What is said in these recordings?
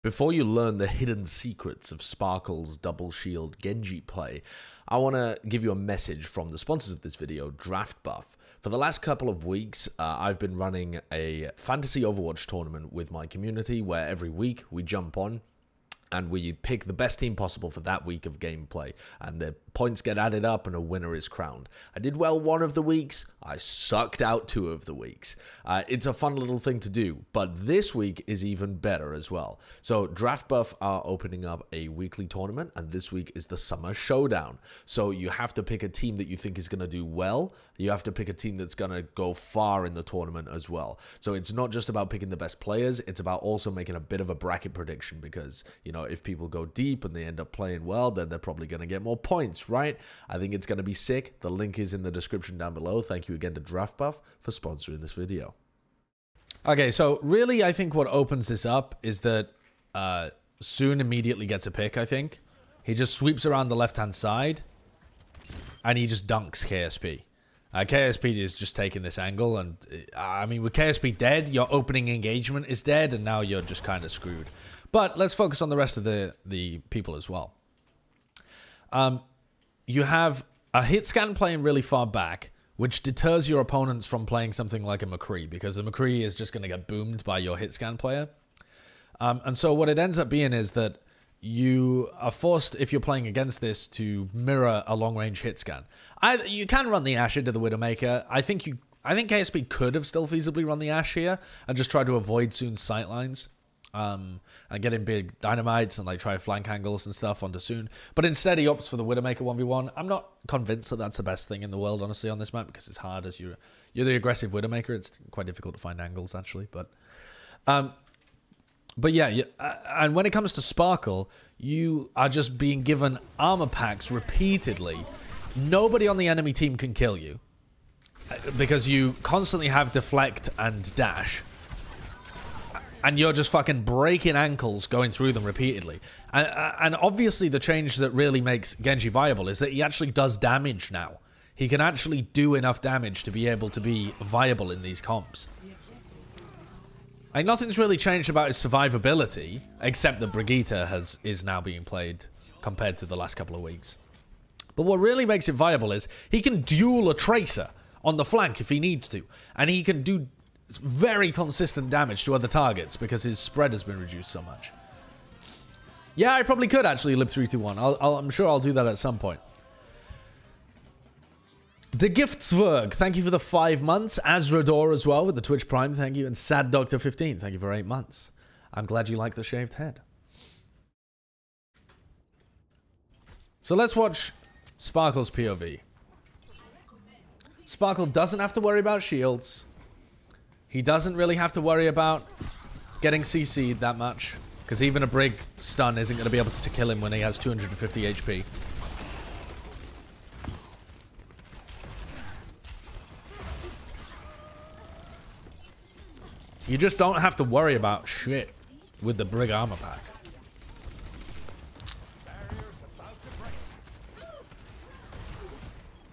Before you learn the hidden secrets of Sparkle's double shield Genji play, I want to give you a message from the sponsors of this video, DraftBuff. For the last couple of weeks, I've been running a fantasy Overwatch tournament with my community where every week we jump on and we pick the best team possible for that week of gameplay, and the points get added up and a winner is crowned. I did well one of the weeks, I sucked out 2 of the weeks. It's a fun little thing to do, but this week is even better as well. So DraftBuff are opening up a weekly tournament, and this week is the Summer Showdown. So you have to pick a team that you think is going to do well, you have to pick a team that's going to go far in the tournament as well. So it's not just about picking the best players, it's about also making a bit of a bracket prediction, because, you know, if people go deep and they end up playing well, then they're probably going to get more points, right? I think it's going to be sick. The link is in the description down below. Thank you again to DraftBuff for sponsoring this video. Okay, so really I think what opens this up is that Soon immediately gets a pick, I think. He just sweeps around the left-hand side, and he just dunks KSP. KSP is just taking this angle, and I mean, with KSP dead, your opening engagement is dead, and now you're just kind of screwed. But let's focus on the rest of the people as well. You have a hit scan playing really far back, which deters your opponents from playing something like a McCree, because the McCree is just going to get boomed by your hit scan player. And so what it ends up being is that you are forced, if you're playing against this, to mirror a long-range hit scan. You can run the Ashe into the Widowmaker. I think KSP could have still feasibly run the Ashe here and just try to avoid Soon's sightlines. And get in big dynamites and like try flank angles and stuff onto Soon. But instead he opts for the Widowmaker 1v1. I'm not convinced that that's the best thing in the world, honestly, on this map, because it's hard as you're the aggressive Widowmaker. It's quite difficult to find angles, actually. But yeah, and when it comes to Sparkle, you are just being given armor packs repeatedly. Nobody on the enemy team can kill you, because you constantly have deflect and dash. And you're just fucking breaking ankles going through them repeatedly. And obviously the change that really makes Genji viable is that he actually does damage now. He can actually do enough damage to be able to be viable in these comps. Like, nothing's really changed about his survivability, except that Brigitte is now being played compared to the last couple of weeks. But what really makes it viable is he can duel a Tracer on the flank if he needs to. And he can do very consistent damage to other targets because his spread has been reduced so much. Yeah, I probably could actually live 3-2-1. I'm sure I'll do that at some point. The Giftsverg, thank you for the 5 months. Azrador as well with the Twitch Prime, thank you. And Sad Doctor 15, thank you for 8 months. I'm glad you like the shaved head. So let's watch Sparkle's POV. Sparkle doesn't have to worry about shields. He doesn't really have to worry about getting CC'd that much, because even a Brig stun isn't going to be able to kill him when he has 250 HP. You just don't have to worry about shit with the Brig armor pack.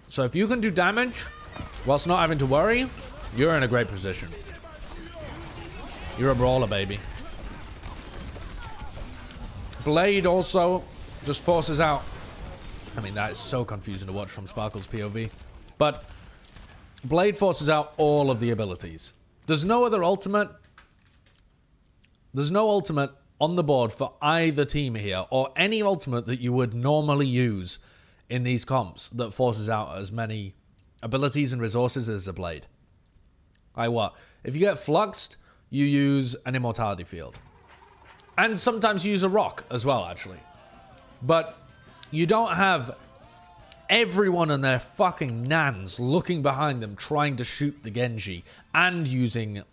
So if you can do damage whilst not having to worry, you're in a great position. You're a brawler, baby. Blade also just forces out... I mean, that is so confusing to watch from Sparkle's POV. But Blade forces out all of the abilities. There's no other ultimate. There's no ultimate on the board for either team here, or any ultimate that you would normally use in these comps that forces out as many abilities and resources as a Blade. Like what? If you get fluxed, you use an immortality field. And sometimes you use a rock as well, actually. But you don't have everyone and their fucking nans looking behind them trying to shoot the Genji and using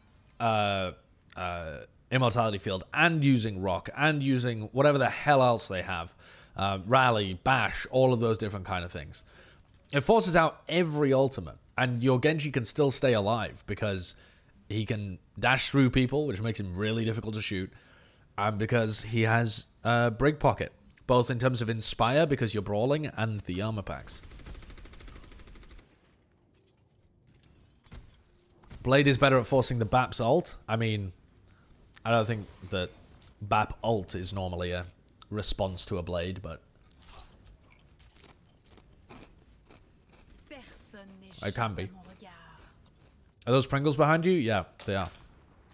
immortality field and using rock and using whatever the hell else they have. Rally, bash, all of those different kind of things. It forces out every ultimate. And your Genji can still stay alive because he can dash through people, which makes him really difficult to shoot. And because he has Brig Pocket, both in terms of Inspire, because you're brawling, and the armor packs. Blade is better at forcing the BAP's ult. I mean, I don't think that BAP ult is normally a response to a blade, but it can be. Are those Pringles behind you? Yeah, they are.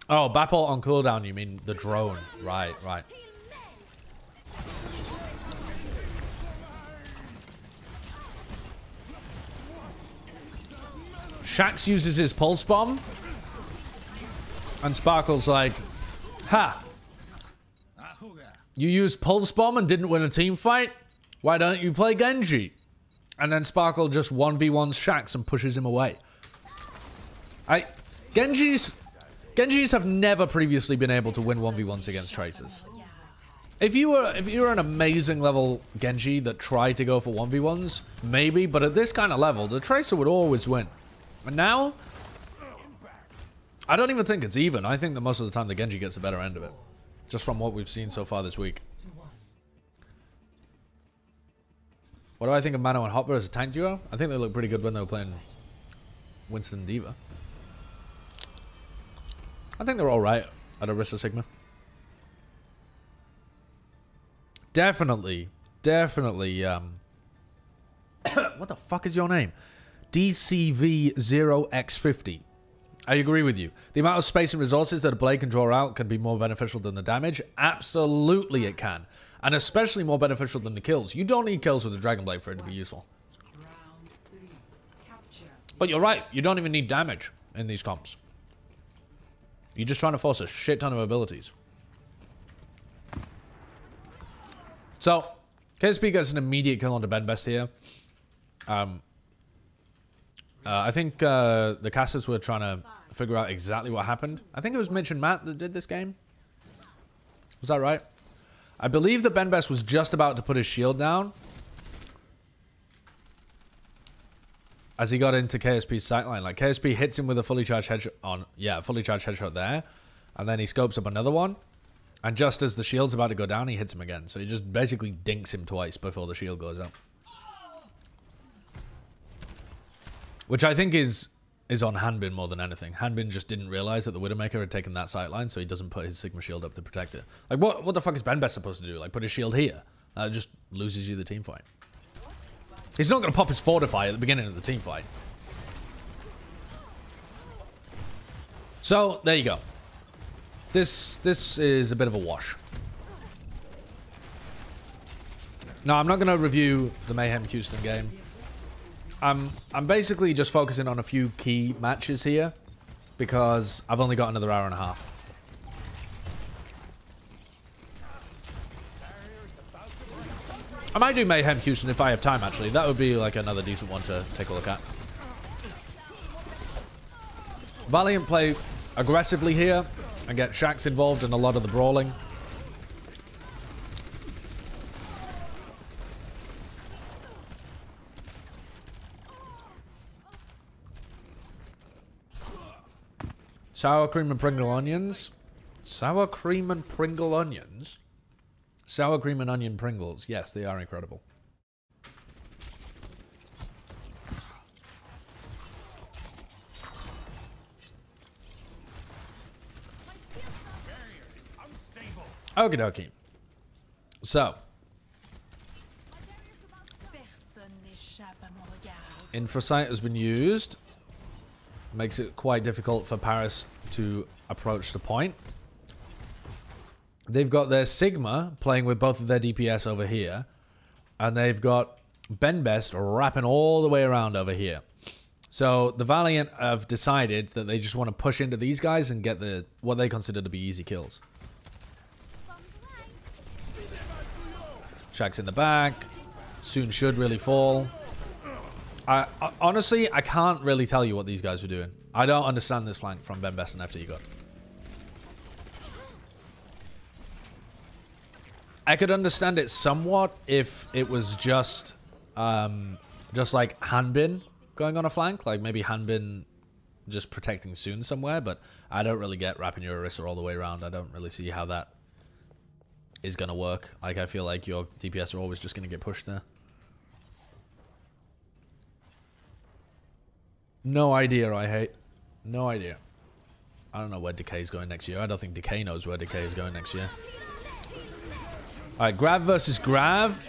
Oh, BAP ult on cooldown, you mean the drone. Right, right. Shaxx uses his pulse bomb. And Sparkle's like, ha! You used pulse bomb and didn't win a team fight? Why don't you play Genji? And then Sparkle just 1v1s Shaxx and pushes him away. Genjis have never previously been able to win 1v1s against Tracers. If you were an amazing level Genji that tried to go for 1v1s, maybe, but at this kind of level, the Tracer would always win. And now, I don't even think it's even. I think that most of the time the Genji gets the better end of it. Just from what we've seen so far this week. What do I think of Mano and Hopper as a tank duo? I think they look pretty good when they were playing Winston and D.Va. I think they're alright at Orisa Sigma. Definitely. What the fuck is your name? DCV0X50. I agree with you. The amount of space and resources that a blade can draw out can be more beneficial than the damage. Absolutely it can. And especially more beneficial than the kills. You don't need kills with a Dragon Blade for it to be useful. But you're right. You don't even need damage in these comps. You're just trying to force a shit ton of abilities. So, KSP gets an immediate kill on the Ben Best here. I think the casters were trying to figure out exactly what happened. I think it was Mitch and Matt that did this game. Was that right? I believe that Ben Best was just about to put his shield down as he got into KSP's sightline. Like, KSP hits him with a fully charged headshot on... Yeah, fully charged headshot there. And then he scopes up another one. And just as the shield's about to go down, he hits him again. So he just basically dinks him twice before the shield goes up. Which I think is on Hanbin more than anything. Hanbin just didn't realize that the Widowmaker had taken that sightline, so he doesn't put his Sigma shield up to protect it. Like, what the fuck is Ben Best supposed to do? Like, put his shield here? That just loses you the team fight. He's not going to pop his Fortify at the beginning of the team fight. So, there you go. This is a bit of a wash. No, I'm not going to review the Mayhem Houston game. I'm basically just focusing on a few key matches here because I've only got another hour and a half. I might do Mayhem Houston if I have time, actually. That would be like another decent one to take a look at. Valiant play aggressively here and get Shaxx involved in a lot of the brawling. Sour cream and Pringle onions. Sour cream and Pringle onions? Sour cream and onion Pringles. Yes, they are incredible. Okie dokie. So. Infrasight has been used. Makes it quite difficult for Paris to approach the point. They've got their Sigma playing with both of their DPS over here. And they've got Ben Best wrapping all the way around over here. So the Valiant have decided that they just want to push into these guys and get the what they consider to be easy kills. Shaxx in the back. Soon should really fall. Honestly, I can't really tell you what these guys were doing. I don't understand this flank from Ben Best and FD God. I could understand it somewhat if it was just like Hanbin going on a flank. Like maybe Hanbin just protecting Soon somewhere. But I don't really get wrapping your Orisa all the way around. I don't really see how that is going to work. Like I feel like your DPS are always just going to get pushed there. No idea, I hate. No idea. I don't know where Decay's going next year. I don't think Decay knows where Decay is going next year. Alright, Grav versus Grav.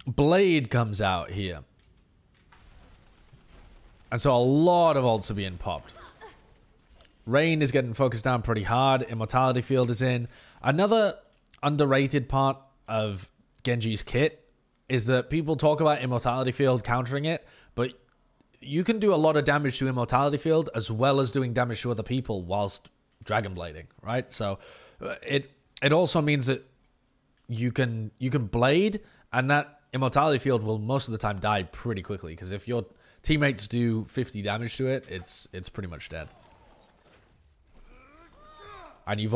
Blade comes out here. And so a lot of ults are being popped. Rain is getting focused down pretty hard. Immortality Field is in. Another underrated part of Genji's kit is that people talk about Immortality Field countering it, but you can do a lot of damage to Immortality Field as well as doing damage to other people whilst Dragon Blading, right? So it also means that you can Blade, and that Immortality Field will most of the time die pretty quickly, because if your teammates do 50 damage to it, it's pretty much dead. And you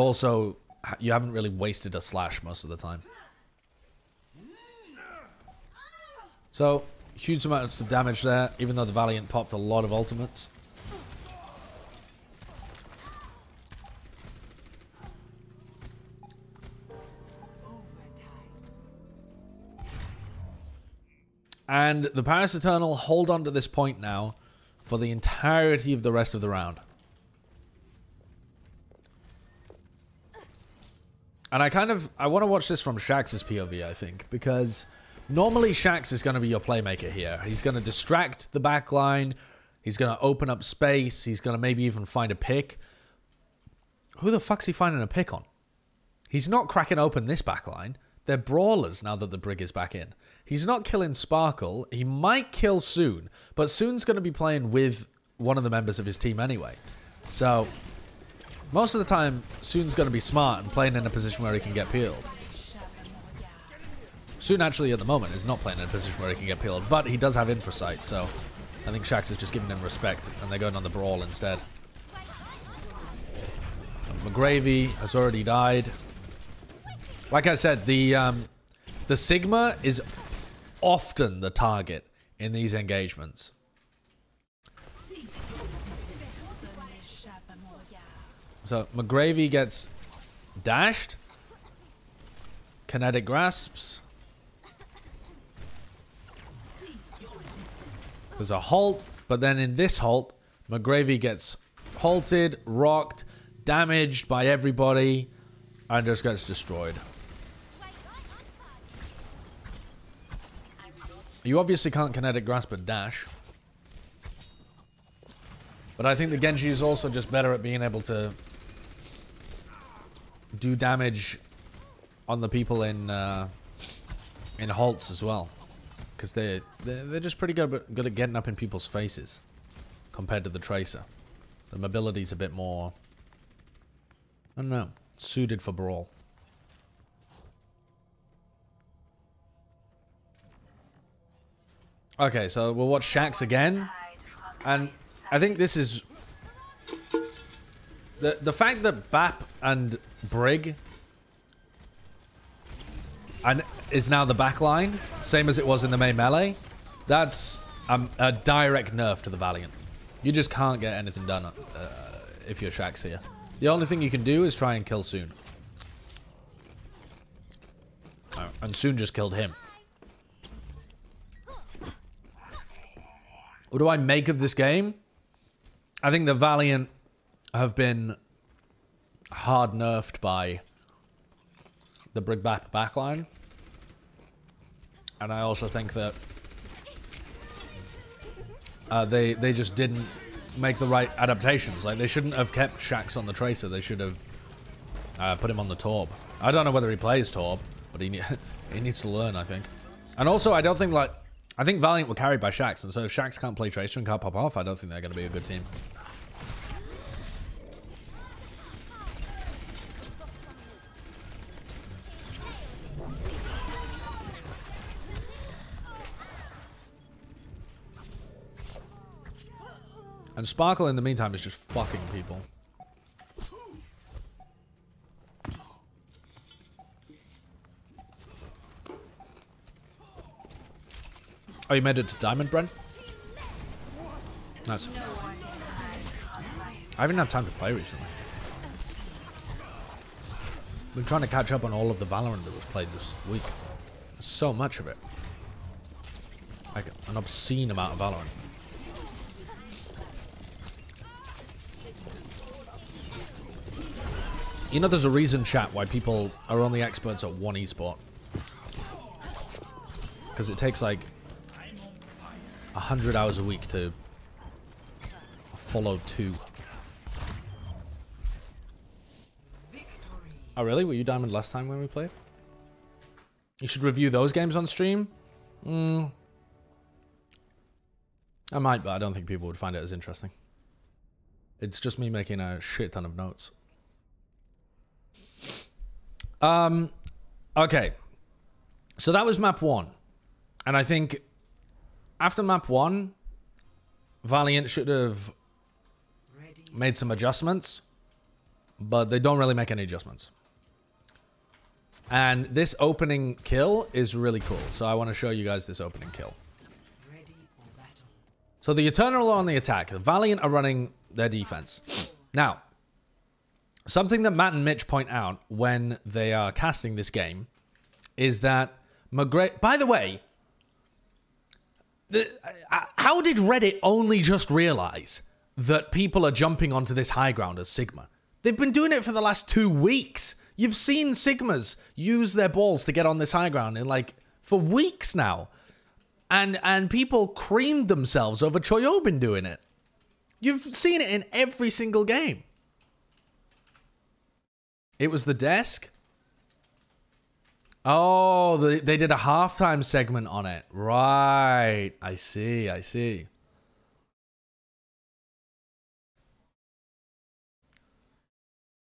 haven't really wasted a slash most of the time. So, huge amounts of damage there, even though the Valiant popped a lot of ultimates. And the Paris Eternal hold on to this point now for the entirety of the rest of the round. And I want to watch this from Shax's POV, I think, because normally Shax is going to be your playmaker here. He's going to distract the backline. He's going to open up space. He's going to maybe even find a pick. Who the fuck's he finding a pick on? He's not cracking open this backline. They're brawlers now that the Brig is back in. He's not killing Sparkle. He might kill Soon, but Soon's going to be playing with one of the members of his team anyway. So most of the time, Soon's going to be smart and playing in a position where he can get peeled. Soon actually at the moment is not playing in a position where he can get peeled, but he does have Infrasight, so I think Shax is just giving him respect, and they're going on the brawl instead. McGravy has already died. Like I said, the Sigma is often the target in these engagements. So McGravy gets dashed. Kinetic grasps. There's a halt, but then in this halt, McGravy gets halted, rocked, damaged by everybody, and just gets destroyed. You obviously can't kinetic grasp and dash. But I think the Genji is also just better at being able to do damage on the people in halts as well, because they're just pretty good at getting up in people's faces compared to the Tracer. The mobility's a bit more, I don't know, suited for brawl. Okay, so we'll watch Shax again, and I think this is the fact that Bap and Brig is now the backline, same as it was in the main melee. That's a direct nerf to the Valiant. You just can't get anything done if you're Shax here. The only thing you can do is try and kill Soon. Oh, and Soon just killed him. What do I make of this game? I think the Valiant have been hard nerfed by the Brig Bap backline. And I also think that they just didn't make the right adaptations. Like, they shouldn't have kept Shax on the Tracer. They should have put him on the Torb. I don't know whether he plays Torb, but he needs to learn, I think. And also, I don't think, like, I think Valiant were carried by Shax, and so if Shax can't play Tracer and can't pop off, I don't think they're going to be a good team. And Sparkle, in the meantime, is just fucking people. Oh, you made it to Diamond, Brent? Nice. I haven't had time to play recently. Been trying to catch up on all of the Valorant that was played this week. There's so much of it. Like an obscene amount of Valorant. You know, there's a reason, chat, why people are only experts at one esport. Because it takes like 100 hours a week to follow 2. Oh, really? Were you diamond last time when we played? You should review those games on stream? I might, but I don't think people would find it as interesting. It's just me making a shit ton of notes. Okay. So that was map 1. And I think after map 1, Valiant should have made some adjustments, but they don't really make any adjustments. And this opening kill is really cool. So I want to show you guys this opening kill. So the Eternal are on the attack. The Valiant are running their defense. Now, something that Matt and Mitch point out when they are casting this game is that McGregor... By the way, how did Reddit only just realize that people are jumping onto this high ground as Sigma? They've been doing it for the last 2 weeks. You've seen Sigmas use their balls to get on this high ground in for weeks now. And people creamed themselves over Choyobin doing it. You've seen it in every single game. It was the desk. Oh, they did a halftime segment on it. Right. I see. I see.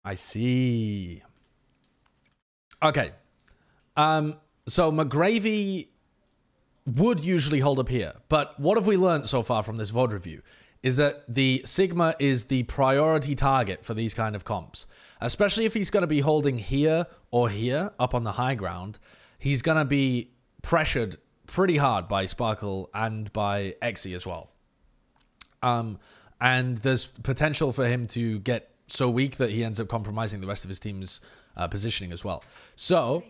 I see. Okay. So McGravy would usually hold up here. But what have we learned so far from this VOD review? Is that the Sigma is the priority target for these kind of comps. Especially if he's going to be holding here or here, up on the high ground. He's going to be pressured pretty hard by Sparkle and by Exi as well. And there's potential for him to get so weak that he ends up compromising the rest of his team's positioning as well. So,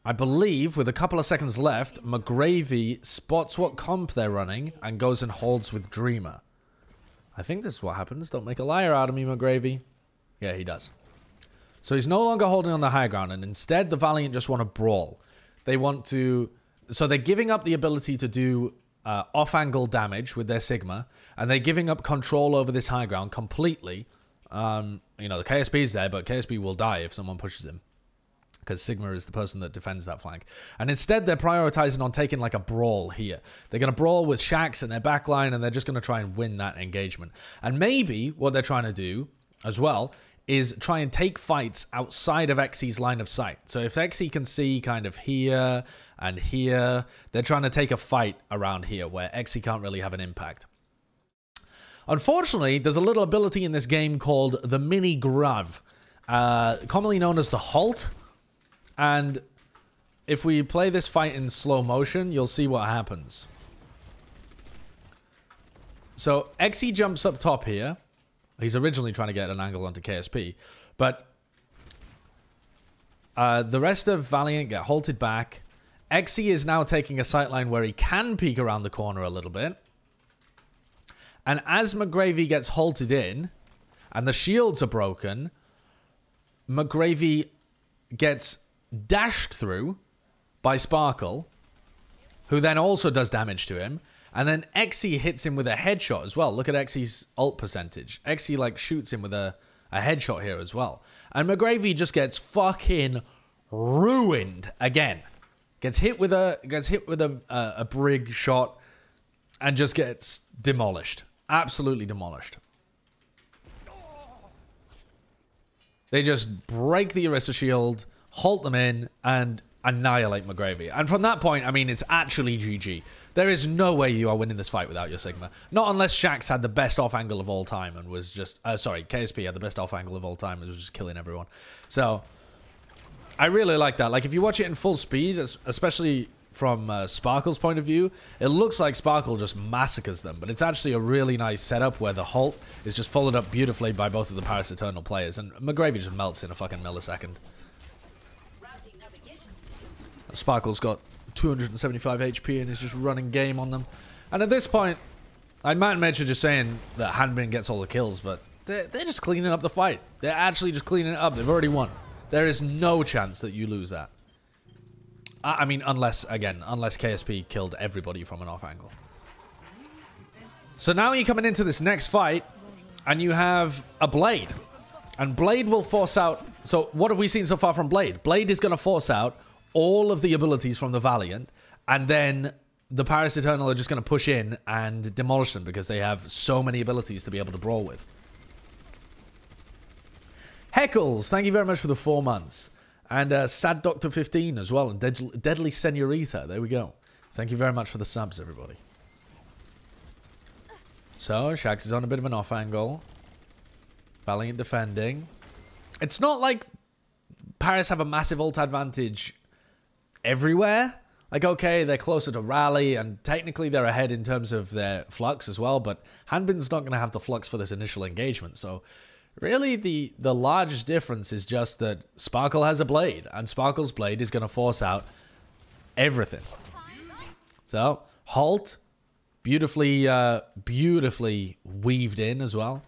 I believe with a couple of seconds left, McGravy spots what comp they're running and goes and holds with Dreamer. I think this is what happens. Don't make a liar out of me, McGravy. Yeah, he does. So he's no longer holding on the high ground, and instead the Valiant just want to brawl. They want to... So they're giving up the ability to do off-angle damage with their Sigma, and they're giving up control over this high ground completely. You know, the KSP is there, but KSP will die if someone pushes him, because Sigma is the person that defends that flank. And instead, they're prioritizing on taking like a brawl here. They're going to brawl with Shaxx in their backline, and they're just going to try and win that engagement. And maybe what they're trying to do as well is try and take fights outside of Exi's line of sight. So if Exi can see kind of here and here, they're trying to take a fight around here where Exi can't really have an impact. Unfortunately, there's a little ability in this game called the Mini Grav, commonly known as the Halt. And if we play this fight in slow motion, you'll see what happens. So Exi jumps up top here. He's originally trying to get an angle onto KSP, but the rest of Valiant get halted back. Exi is now taking a sightline where he can peek around the corner a little bit. And as McGravy gets halted in, and the shields are broken, McGravy gets dashed through by Sparkle, who then also does damage to him. And then Exi hits him with a headshot as well. Look at Exi's ult percentage. Exi like shoots him with a headshot here as well. And McGravy just gets fucking ruined again. Gets hit with a brig shot and just gets demolished. Absolutely demolished. They just break the Orisa shield, halt them in, and annihilate McGravy. And from that point, I mean, it's actually GG. There is no way you are winning this fight without your Sigma. Not unless Shaxx had the best off angle of all time and was just... sorry, KSP had the best off angle of all time and was just killing everyone. So, I really like that. Like, if you watch it in full speed, especially from Sparkle's point of view, it looks like Sparkle just massacres them. But it's actually a really nice setup where the halt is just followed up beautifully by both of the Paris Eternal players. And McGravy just melts in a fucking millisecond. Sparkle's got 275 HP and is just running game on them. And at this point, Matt and Mitch are just saying that Hanbin gets all the kills, but They're just cleaning up the fight. They're actually just cleaning it up. They've already won. There is no chance that you lose that. I mean, unless KSP killed everybody from an off angle. So now you're coming into this next fight, and you have a Blade. And Blade will force out... So what have we seen so far from Blade? Blade is going to force out all of the abilities from the Valiant, and then the Paris Eternal are just going to push in and demolish them because they have so many abilities to be able to brawl with. Heckles, thank you very much for the 4 months. And Sad Doctor 15 as well, and Deadly Senorita. There we go. Thank you very much for the subs, everybody. So, Shaxx is on a bit of an off angle. Valiant defending. It's not like Paris have a massive ult advantage everywhere. Like, okay, they're closer to Rally, and technically they're ahead in terms of their flux as well, but Hanbin's not going to have the flux for this initial engagement, so... Really, the largest difference is just that Sparkle has a Blade, and Sparkle's Blade is going to force out everything. So, Halt, beautifully weaved in as well.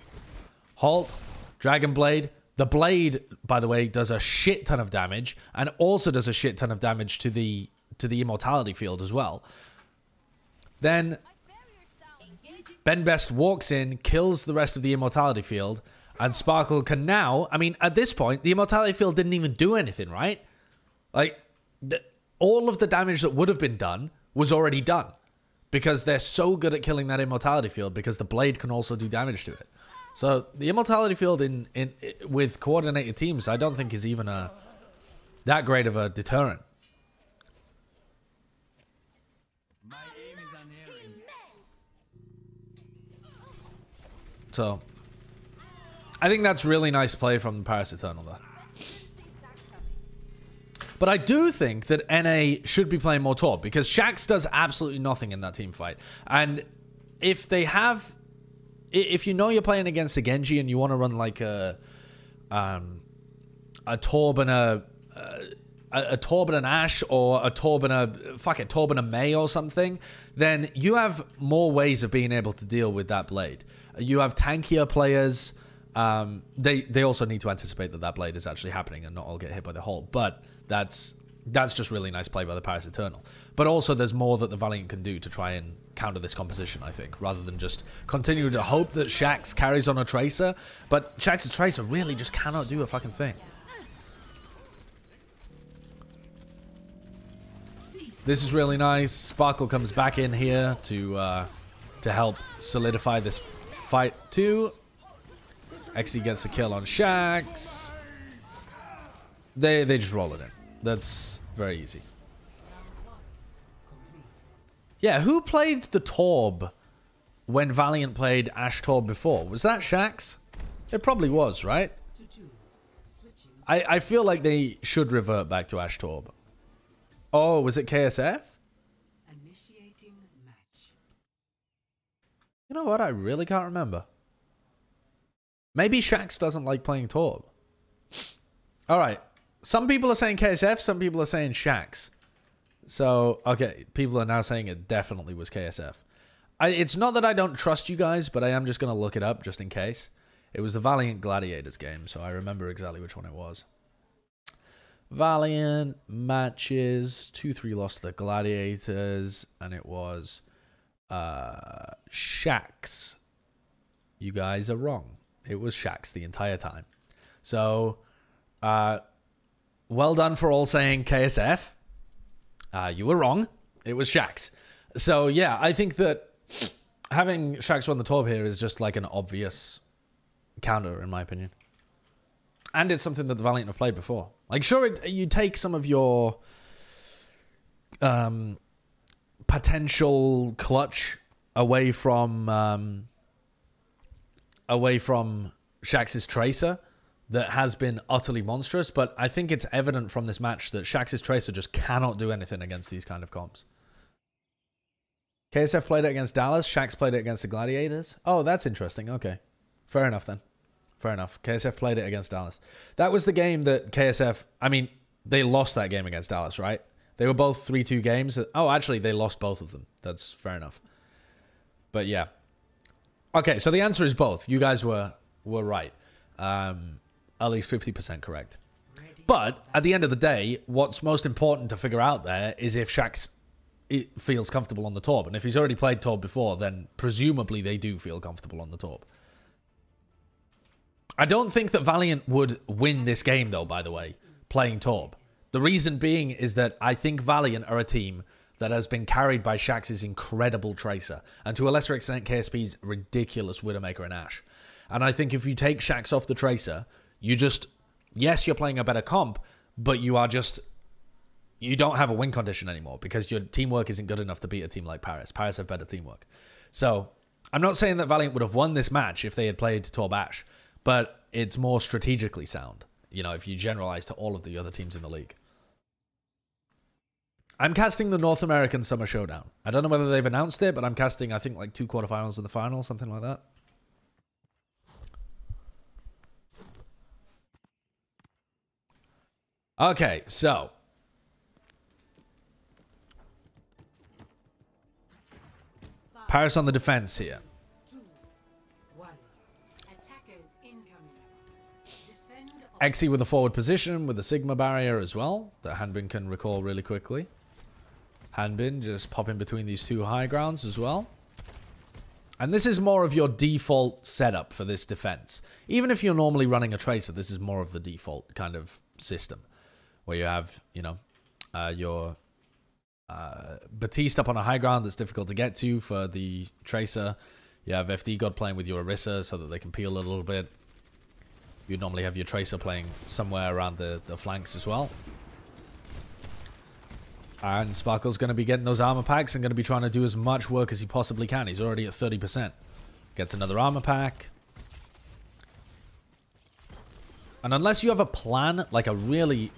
Halt, Dragon Blade. The Blade, by the way, does a shit ton of damage, and also does a shit ton of damage to the Immortality field as well. Then, Ben Best walks in, kills the rest of the Immortality field, and Sparkle can now... I mean, at this point, the Immortality field didn't even do anything, right? Like, all of the damage that would have been done was already done. Because they're so good at killing that Immortality field, because the Blade can also do damage to it. So, the Immortality field with coordinated teams, I don't think is even that great of a deterrent. So... I think that's really nice play from Paris Eternal there. But I do think that NA should be playing more Torb, because Shaxx does absolutely nothing in that team fight. And if they have... If you know you're playing against a Genji and you want to run like a Torb and a Torb and an Ashe, or a Torb and a... Fuck it, Torb and a Mei or something, then you have more ways of being able to deal with that Blade. You have tankier players... They also need to anticipate that Blade is actually happening and not all get hit by the Halt. But that's just really nice play by the Paris Eternal. But also there's more that the Valiant can do to try and counter this composition, I think, rather than just continue to hope that Shaxx carries on a Tracer. But Shaxx's Tracer really just cannot do a fucking thing. This is really nice. Sparkle comes back in here to help solidify this fight too. Xe gets the kill on Shaxx. They just roll it in. That's very easy. Yeah, who played the Torb when Valiant played Ashe Torb before? Was that Shaxx? It probably was, right? I feel like they should revert back to Ashe Torb. Oh, was it KSF? You know what? I really can't remember. Maybe Shaxx doesn't like playing Torb. Alright. Some people are saying KSF, some people are saying Shaxx. So, okay, people are now saying it definitely was KSF. It's not that I don't trust you guys, but I am just going to look it up just in case. It was the Valiant Gladiators game, so I remember exactly which one it was. Valiant matches. 2-3 lost to the Gladiators, and it was Shaxx. You guys are wrong. It was Shaxx the entire time. So, well done for all saying KSF. You were wrong. It was Shaxx. So, yeah, I think that having Shaxx run the Torb here is just like an obvious counter, in my opinion. And it's something that the Valiant have played before. Like, sure, you take some of your potential clutch away from Shaxx's Tracer that has been utterly monstrous, but I think it's evident from this match that Shaxx's Tracer just cannot do anything against these kind of comps. KSF played it against Dallas. Shaxx played it against the Gladiators. Oh, that's interesting. Okay. Fair enough then. Fair enough. KSF played it against Dallas. That was the game that KSF... I mean, they lost that game against Dallas, right? They were both 3-2 games. Oh, actually, they lost both of them. That's fair enough. But yeah. Okay, so the answer is both. You guys were were right. At least 50% correct. But at the end of the day, what's most important to figure out there is if Shaxx feels comfortable on the Torb. And if he's already played Torb before, then presumably they do feel comfortable on the Torb. I don't think that Valiant would win this game, though, by the way, playing Torb. The reason being is that I think Valiant are a team that has been carried by Shaxx's incredible Tracer, and to a lesser extent KSP's ridiculous Widowmaker and Ashe. And I think if you take Shaxx off the Tracer, you just... Yes, you're playing a better comp, but you are just... You don't have a win condition anymore because your teamwork isn't good enough to beat a team like Paris. Paris have better teamwork. So, I'm not saying that Valiant would have won this match if they had played Torb Ashe, but it's more strategically sound, you know, if you generalize to all of the other teams in the league. I'm casting the North American Summer Showdown. I don't know whether they've announced it, but I'm casting, I think, like 2 quarterfinals and the final, something like that. Okay, so. Paris on the defense here. Exi with a forward position with a Sigma barrier as well that Hanbin can recall really quickly. Hanbin just popping between these 2 high grounds as well. And this is more of your default setup for this defense. Even if you're normally running a Tracer, this is more of the default kind of system. Where you have, you know, your Baptiste up on a high ground that's difficult to get to for the Tracer. You have FD God playing with your Orisa so that they can peel a little bit. You'd normally have your Tracer playing somewhere around the flanks as well. And Sparkle's going to be getting those armor packs and going to be trying to do as much work as he possibly can. He's already at 30%. Gets another armor pack. And unless you have a plan, like a really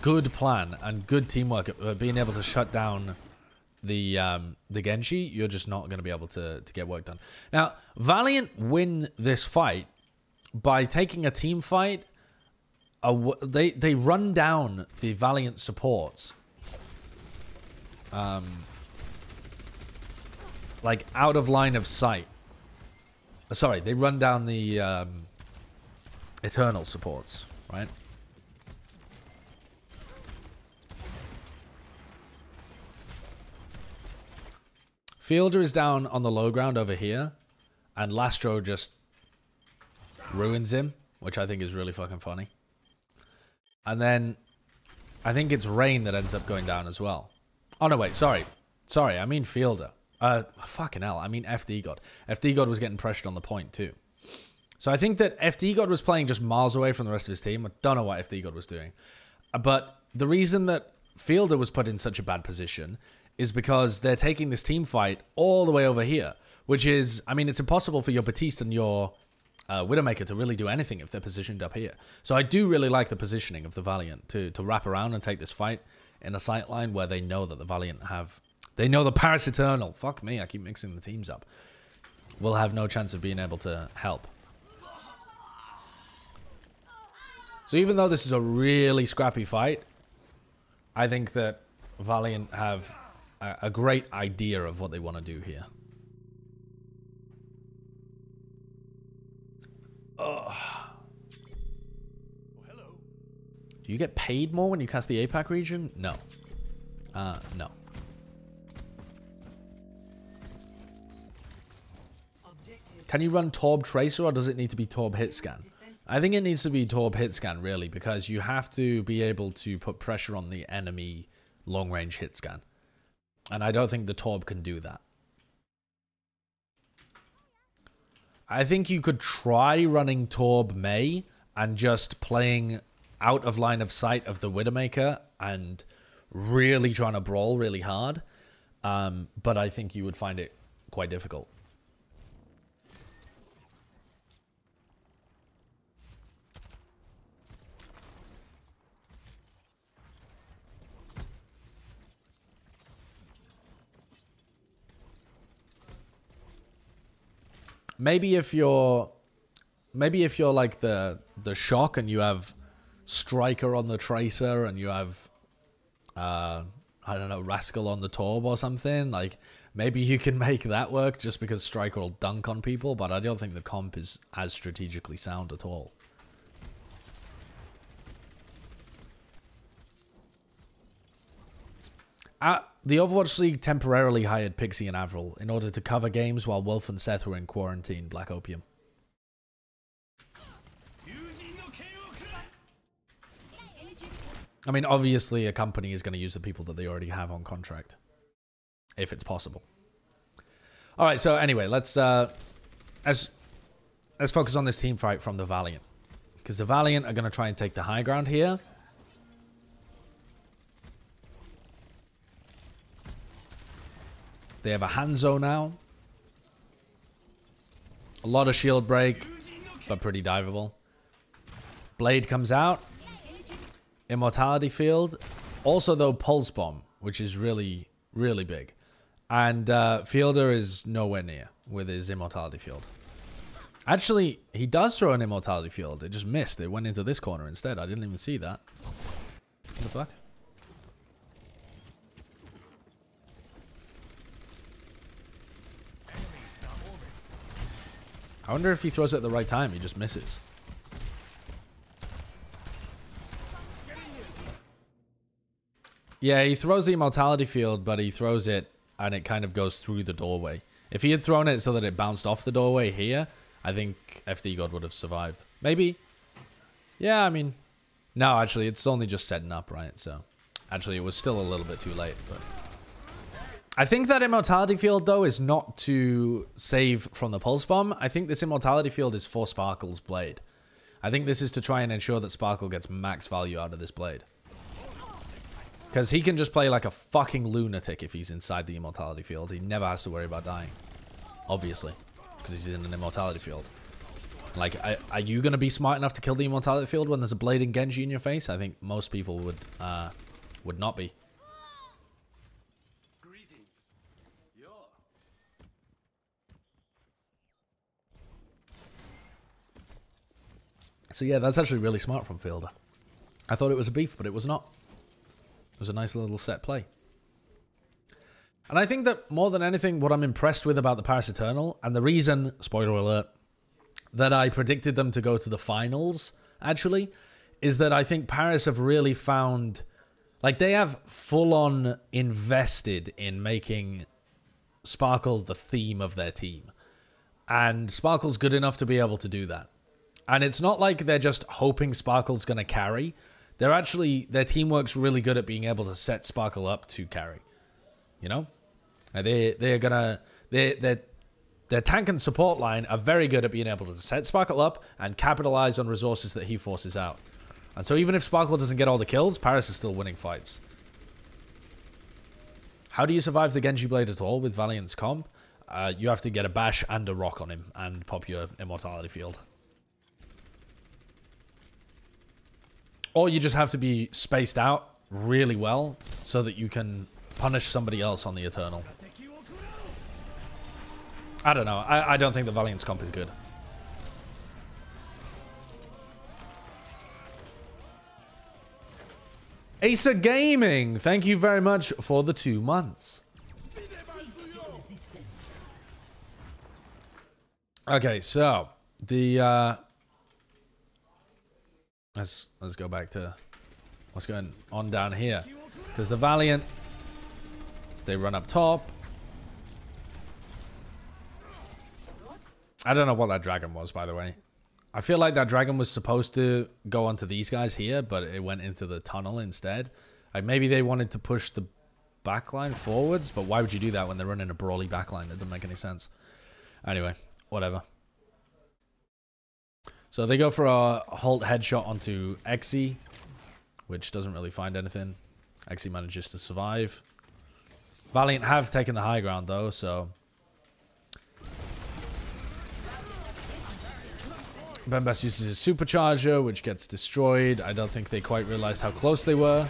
good plan and good teamwork at being able to shut down the Genji, you're just not going to be able to get work done. Now, Valiant win this fight by taking a team fight. They run down the Valiant supports. Like out of line of sight. Sorry, they run down the Eternal supports, right? Fielder is down on the low ground over here, and Lastro just ruins him, which I think is really fucking funny. And then I think it's Rain that ends up going down as well. Oh, no, wait, sorry. Sorry, I mean Fielder. Fucking hell, I mean FD God. FD God was getting pressured on the point too. So I think that FD God was playing just miles away from the rest of his team. I don't know what FD God was doing. But the reason that Fielder was put in such a bad position is because they're taking this team fight all the way over here. Which is, I mean, it's impossible for your Baptiste and your Widowmaker to really do anything if they're positioned up here. So I do really like the positioning of the Valiant to wrap around and take this fight in a sight line where they know that the Valiant have... They know the Paris Eternal. Fuck me, I keep mixing the teams up. Will have no chance of being able to help. So even though this is a really scrappy fight, I think that Valiant have a great idea of what they want to do here. Ugh. Do you get paid more when you cast the APAC region? No. No. Can you run Torb Tracer or does it need to be Torb Hitscan? I think it needs to be Torb Hitscan, really, because you have to be able to put pressure on the enemy long-range Hitscan. And I don't think the Torb can do that. I think you could try running Torb Mei and just playing out of line of sight of the Widowmaker and really trying to brawl really hard. But I think you would find it quite difficult. Maybe if you're like the Shock and you have Striker on the Tracer and you have I don't know, Rascal on the Torb or something, like Maybe you can make that work just because Striker will dunk on people, but I don't think the comp is as strategically sound at all. The Overwatch League temporarily hired Pixie and Avril in order to cover games while Wolf and Seth were in quarantine, Black Opium. I mean, obviously a company is going to use the people that they already have on contract. If it's possible. Alright, so anyway, let's focus on this team fight from the Valiant. Because the Valiant are going to try and take the high ground here. They have a Hanzo now. A lot of shield break, but pretty diveable. Blade comes out. Immortality Field. Also, though, Pulse Bomb, which is really, really big. And Fielder is nowhere near with his Immortality Field. Actually, he does throw an Immortality Field. It just missed. It went into this corner instead. I didn't even see that. What the fuck? I wonder if he throws it at the right time. He just misses. Yeah, he throws the Immortality Field, but he throws it and it kind of goes through the doorway. If he had thrown it so that it bounced off the doorway here, I think FD God would have survived. Maybe. Yeah, I mean... No, actually, it's only just setting up, right? So, actually, it was still a little bit too late, but... I think that Immortality Field, though, is not to save from the Pulse Bomb. I think this Immortality Field is for Sparkle's Blade. I think this is to try and ensure that Sparkle gets max value out of this Blade. Because he can just play like a fucking lunatic if he's inside the Immortality Field. He never has to worry about dying. Obviously. Because he's in an Immortality Field. Like, are you going to be smart enough to kill the Immortality Field when there's a Blade and Genji in your face? I think most people would not be. So yeah, that's actually really smart from Fielder. I thought it was a beef, but it was not. It was a nice little set play. And I think that more than anything, what I'm impressed with about the Paris Eternal, and the reason, spoiler alert, that I predicted them to go to the finals, actually, is that I think Paris have really found... Like, they have full-on invested in making Sparkle the theme of their team. And Sparkle's good enough to be able to do that. And it's not like they're just hoping Sparkle's going to carry. They're actually... Their teamwork's really good at being able to set Sparkle up to carry. You know? They're gonna... Their tank and support line are very good at being able to set Sparkle up and capitalize on resources that he forces out. And so even if Sparkle doesn't get all the kills, Paris is still winning fights. How do you survive the Genji Blade at all with Valiant's comp? You have to get a bash and a rock on him and pop your Immortality Field. Or you just have to be spaced out really well so that you can punish somebody else on the Eternal. I don't know. I don't think the Valiant's comp is good. Acer Gaming, thank you very much for the 2 months. Okay, so the let's go back to what's going on down here, because the Valiant, they run up top. I don't know what that dragon was, by the way. I feel like that dragon was supposed to go onto these guys here, but it went into the tunnel instead. Like, maybe they wanted to push the backline forwards, but why would you do that when they're running a brawly backline? It doesn't make any sense. Anyway, whatever. So they go for a Halt headshot onto Exi, which doesn't really find anything. Exi manages to survive. Valiant have taken the high ground, though, so... Bembas uses his supercharger, which gets destroyed. I don't think they quite realized how close they were.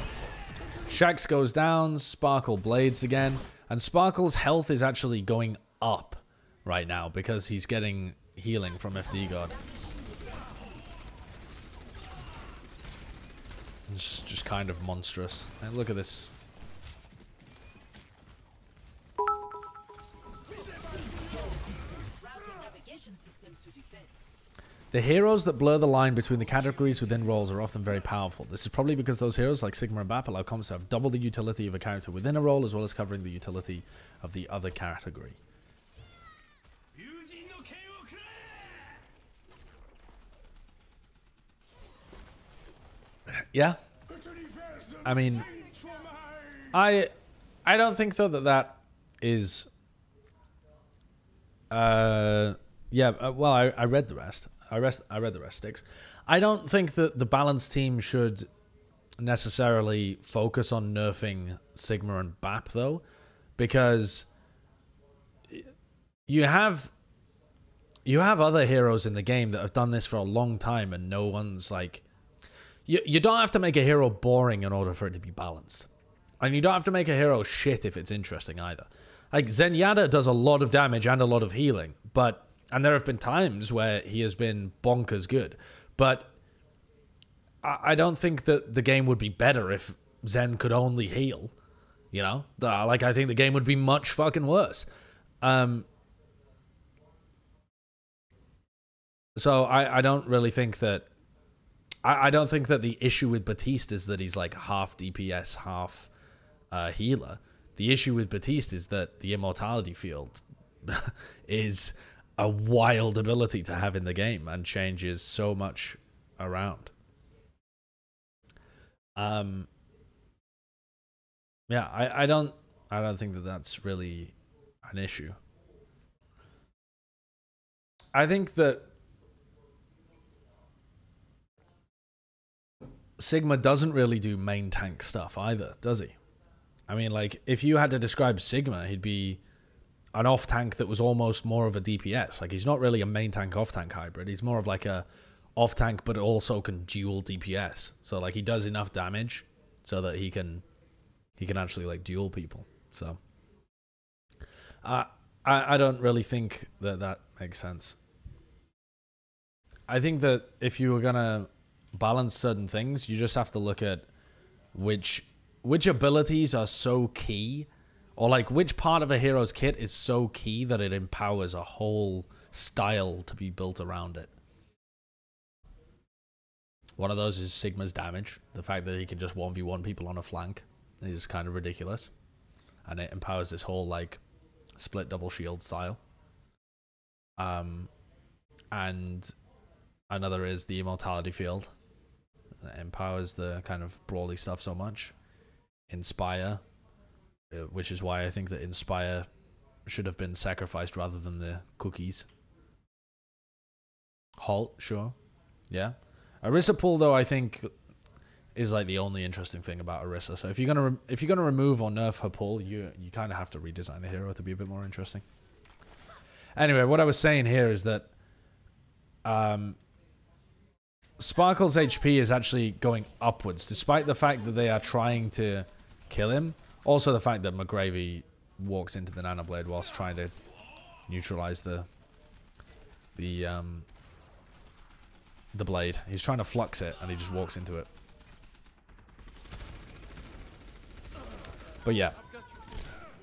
Shax goes down. Sparkle blades again. And Sparkle's health is actually going up right now because he's getting healing from FD God. It's just kind of monstrous. And look at this. The heroes that blur the line between the categories within roles are often very powerful. This is probably because those heroes, like Sigma and Bap, allow comps to have double the utility of a character within a role, as well as covering the utility of the other category. Yeah. I mean, I don't think though that is. Well, I read the rest. I read the rest, Sticks. I don't think that the balanced team should necessarily focus on nerfing Sigma and Bap though, because you have other heroes in the game that have done this for a long time, and no one's like. You don't have to make a hero boring in order for it to be balanced. And you don't have to make a hero shit if it's interesting either. Like, Zenyatta does a lot of damage and a lot of healing, and there have been times where he has been bonkers good. But I don't think that the game would be better if Zen could only heal. You know? Like, I think the game would be much fucking worse. So I don't really think that... I don't think that the issue with Baptiste is that he's like half DPS, half healer. The issue with Baptiste is that the immortality field is a wild ability to have in the game and changes so much around. Yeah, I don't think that that's really an issue. I think that Sigma doesn't really do main tank stuff either, does he? I mean, like, if you had to describe Sigma, he'd be an off-tank that was almost more of a DPS. Like, he's not really a main tank off-tank hybrid. He's more of like a off-tank, but also can dual DPS. So, like, he does enough damage so that he can actually, like, duel people. So, I don't really think that makes sense. I think that if you were gonna balance certain things, you just have to look at which abilities are so key, or like which part of a hero's kit is so key that it empowers a whole style to be built around it. One of those is Sigma's damage. The fact that he can just 1v1 people on a flank is kind of ridiculous, and it empowers this whole like split double shield style. And another is the immortality field. That empowers the kind of brawly stuff so much. Inspire, which is why I think that Inspire should have been sacrificed rather than the cookies. Halt, sure. Yeah. Orisa pull, though, I think is like the only interesting thing about Orisa. So if you're gonna remove or nerf her pull, you kind of have to redesign the hero to be a bit more interesting. Anyway, what I was saying here is that Sparkle's HP is actually going upwards, despite the fact that they are trying to kill him. Also the fact that McGravy walks into the Nanoblade whilst trying to neutralize the blade. He's trying to flux it, and he just walks into it. But yeah,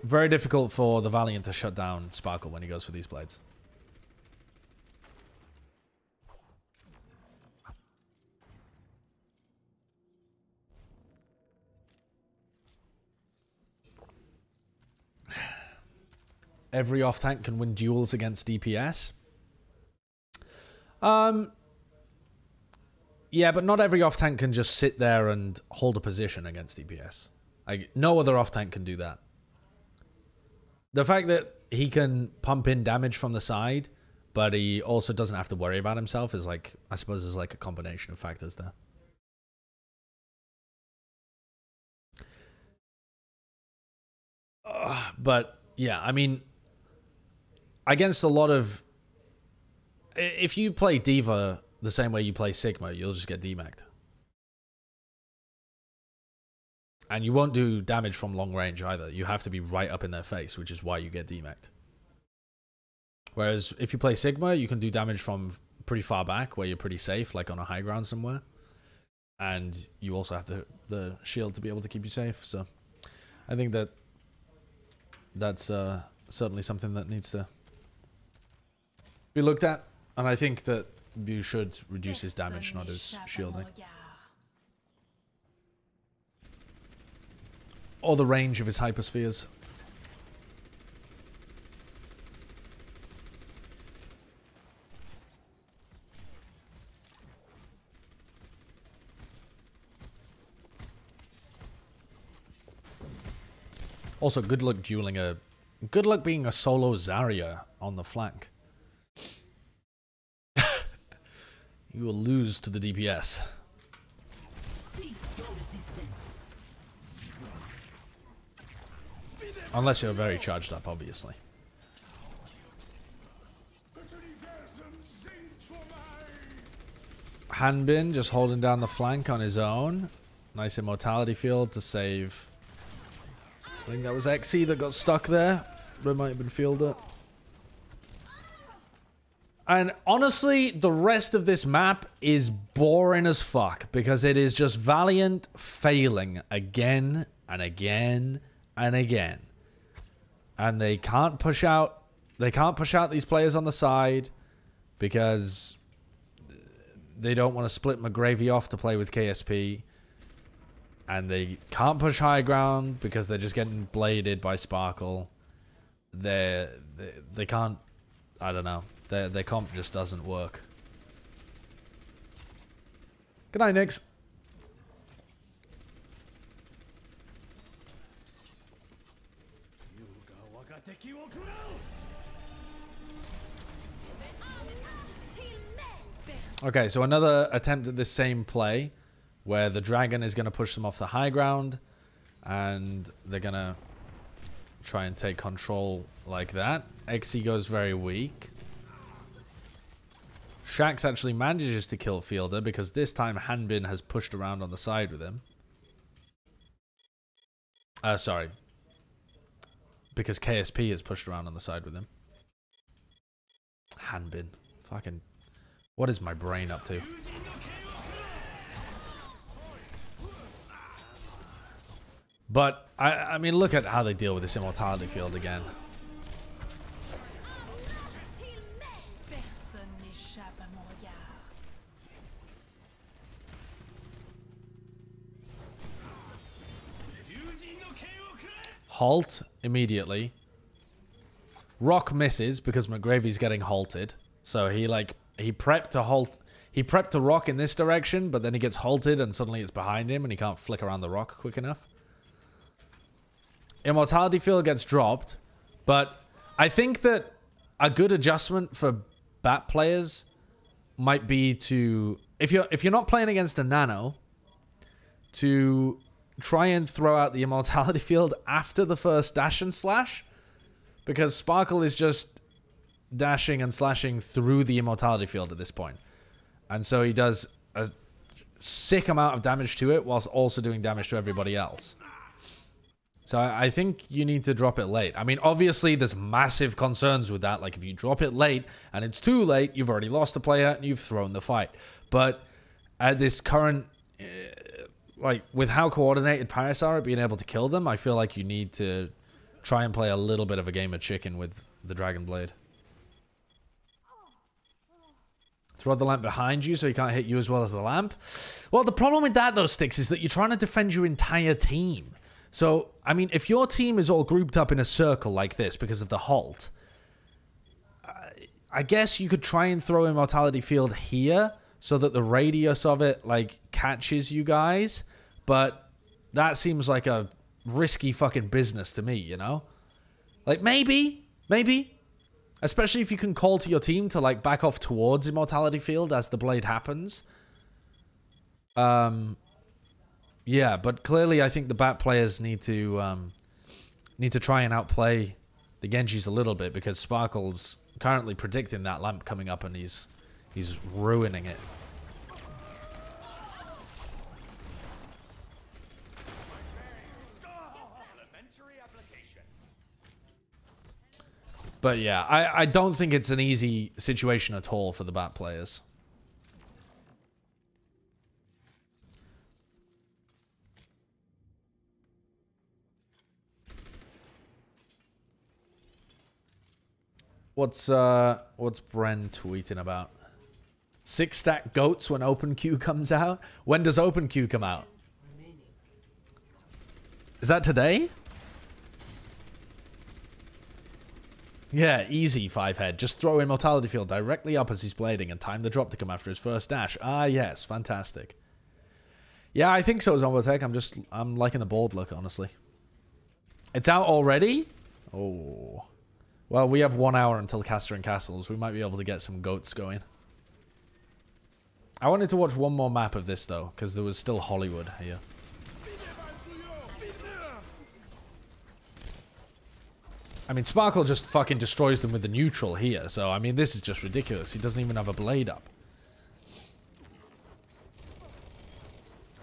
very difficult for the Valiant to shut down Sparkle when he goes for these blades. Every off-tank can win duels against DPS. Yeah, but not every off-tank can just sit there and hold a position against DPS. Like, no other off-tank can do that. The fact that he can pump in damage from the side, but he also doesn't have to worry about himself is like, I suppose, is like a combination of factors there. But yeah, I mean, against a lot of... If you play D.Va the same way you play Sigma, you'll just get demacked. And you won't do damage from long range either. You have to be right up in their face, which is why you get demacked. Whereas if you play Sigma, you can do damage from pretty far back, where you're pretty safe, like on a high ground somewhere. And you also have the shield to be able to keep you safe. So I think that's certainly something that needs to be looked at. And I think that you should reduce his damage, not his shielding. Or the range of his hyperspheres. Also, good luck dueling a... Good luck being a solo Zarya on the flank. You will lose to the DPS. Unless you're very charged up, obviously. Hanbin just holding down the flank on his own. Nice immortality field to save. I think that was Xe that got stuck there. That might have been Fielder. And honestly, the rest of this map is boring as fuck because it is just Valiant failing again and again and again. And they can't push out these players on the side because they don't want to split McGravy off to play with KSP. And they can't push high ground because they're just getting bladed by Sparkle. They can't, I don't know. Their comp just doesn't work. Good night, Nix. Okay, so another attempt at this same play where the dragon is going to push them off the high ground and they're going to try and take control like that. Xe goes very weak. Shax actually manages to kill Fielder because this time Hanbin has pushed around on the side with him. Sorry. Because KSP has pushed around on the side with him. Hanbin. Fucking... What is my brain up to? But, I mean, look at how they deal with this immortality field again. Halt immediately. Rock misses because McGravy's getting halted. So he prepped to halt. He prepped to rock in this direction, but then he gets halted and suddenly it's behind him and he can't flick around the rock quick enough. Immortality field gets dropped, but I think that a good adjustment for bat players might be to, if you're not playing against a nano, to try and throw out the immortality field after the first dash and slash, because Sparkle is just dashing and slashing through the immortality field at this point. And so he does a sick amount of damage to it whilst also doing damage to everybody else. So I think you need to drop it late. I mean, obviously there's massive concerns with that. Like if you drop it late and it's too late, you've already lost a player and you've thrown the fight. But at this current, like with how coordinated Paris are at being able to kill them, I feel like you need to try and play a little bit of a game of chicken with the Dragon Blade. Throw the lamp behind you so he can't hit you as well as the lamp. Well, the problem with that, though, Sticks, is that you're trying to defend your entire team. So, I mean, if your team is all grouped up in a circle like this because of the halt, I guess you could try and throw Immortality Field here so that the radius of it, like, catches you guys. But that seems like a risky fucking business to me, you know? Like, maybe. Especially if you can call to your team to, like, back off towards Immortality Field as the blade happens. Yeah, but clearly I think the bat players need to try and outplay the Genjis a little bit because Sparkle's currently predicting that lamp coming up and he's ruining it. But yeah, I don't think it's an easy situation at all for the bat players. What's Bren tweeting about? 6-stack goats when open queue comes out. When does open queue come out? Is that today? Yeah, easy, 5-head. Just throw Immortality Field directly up as he's blading and time the drop to come after his first dash. Ah, yes, fantastic. Yeah, I think so, Zombotech. I'm liking the bold look, honestly. It's out already? Oh. Well, we have 1 hour until Caster and Castles. We might be able to get some goats going. I wanted to watch one more map of this, though, because there was still Hollywood here. I mean, Sparkle just fucking destroys them with the neutral here. So, I mean, this is just ridiculous. He doesn't even have a blade up.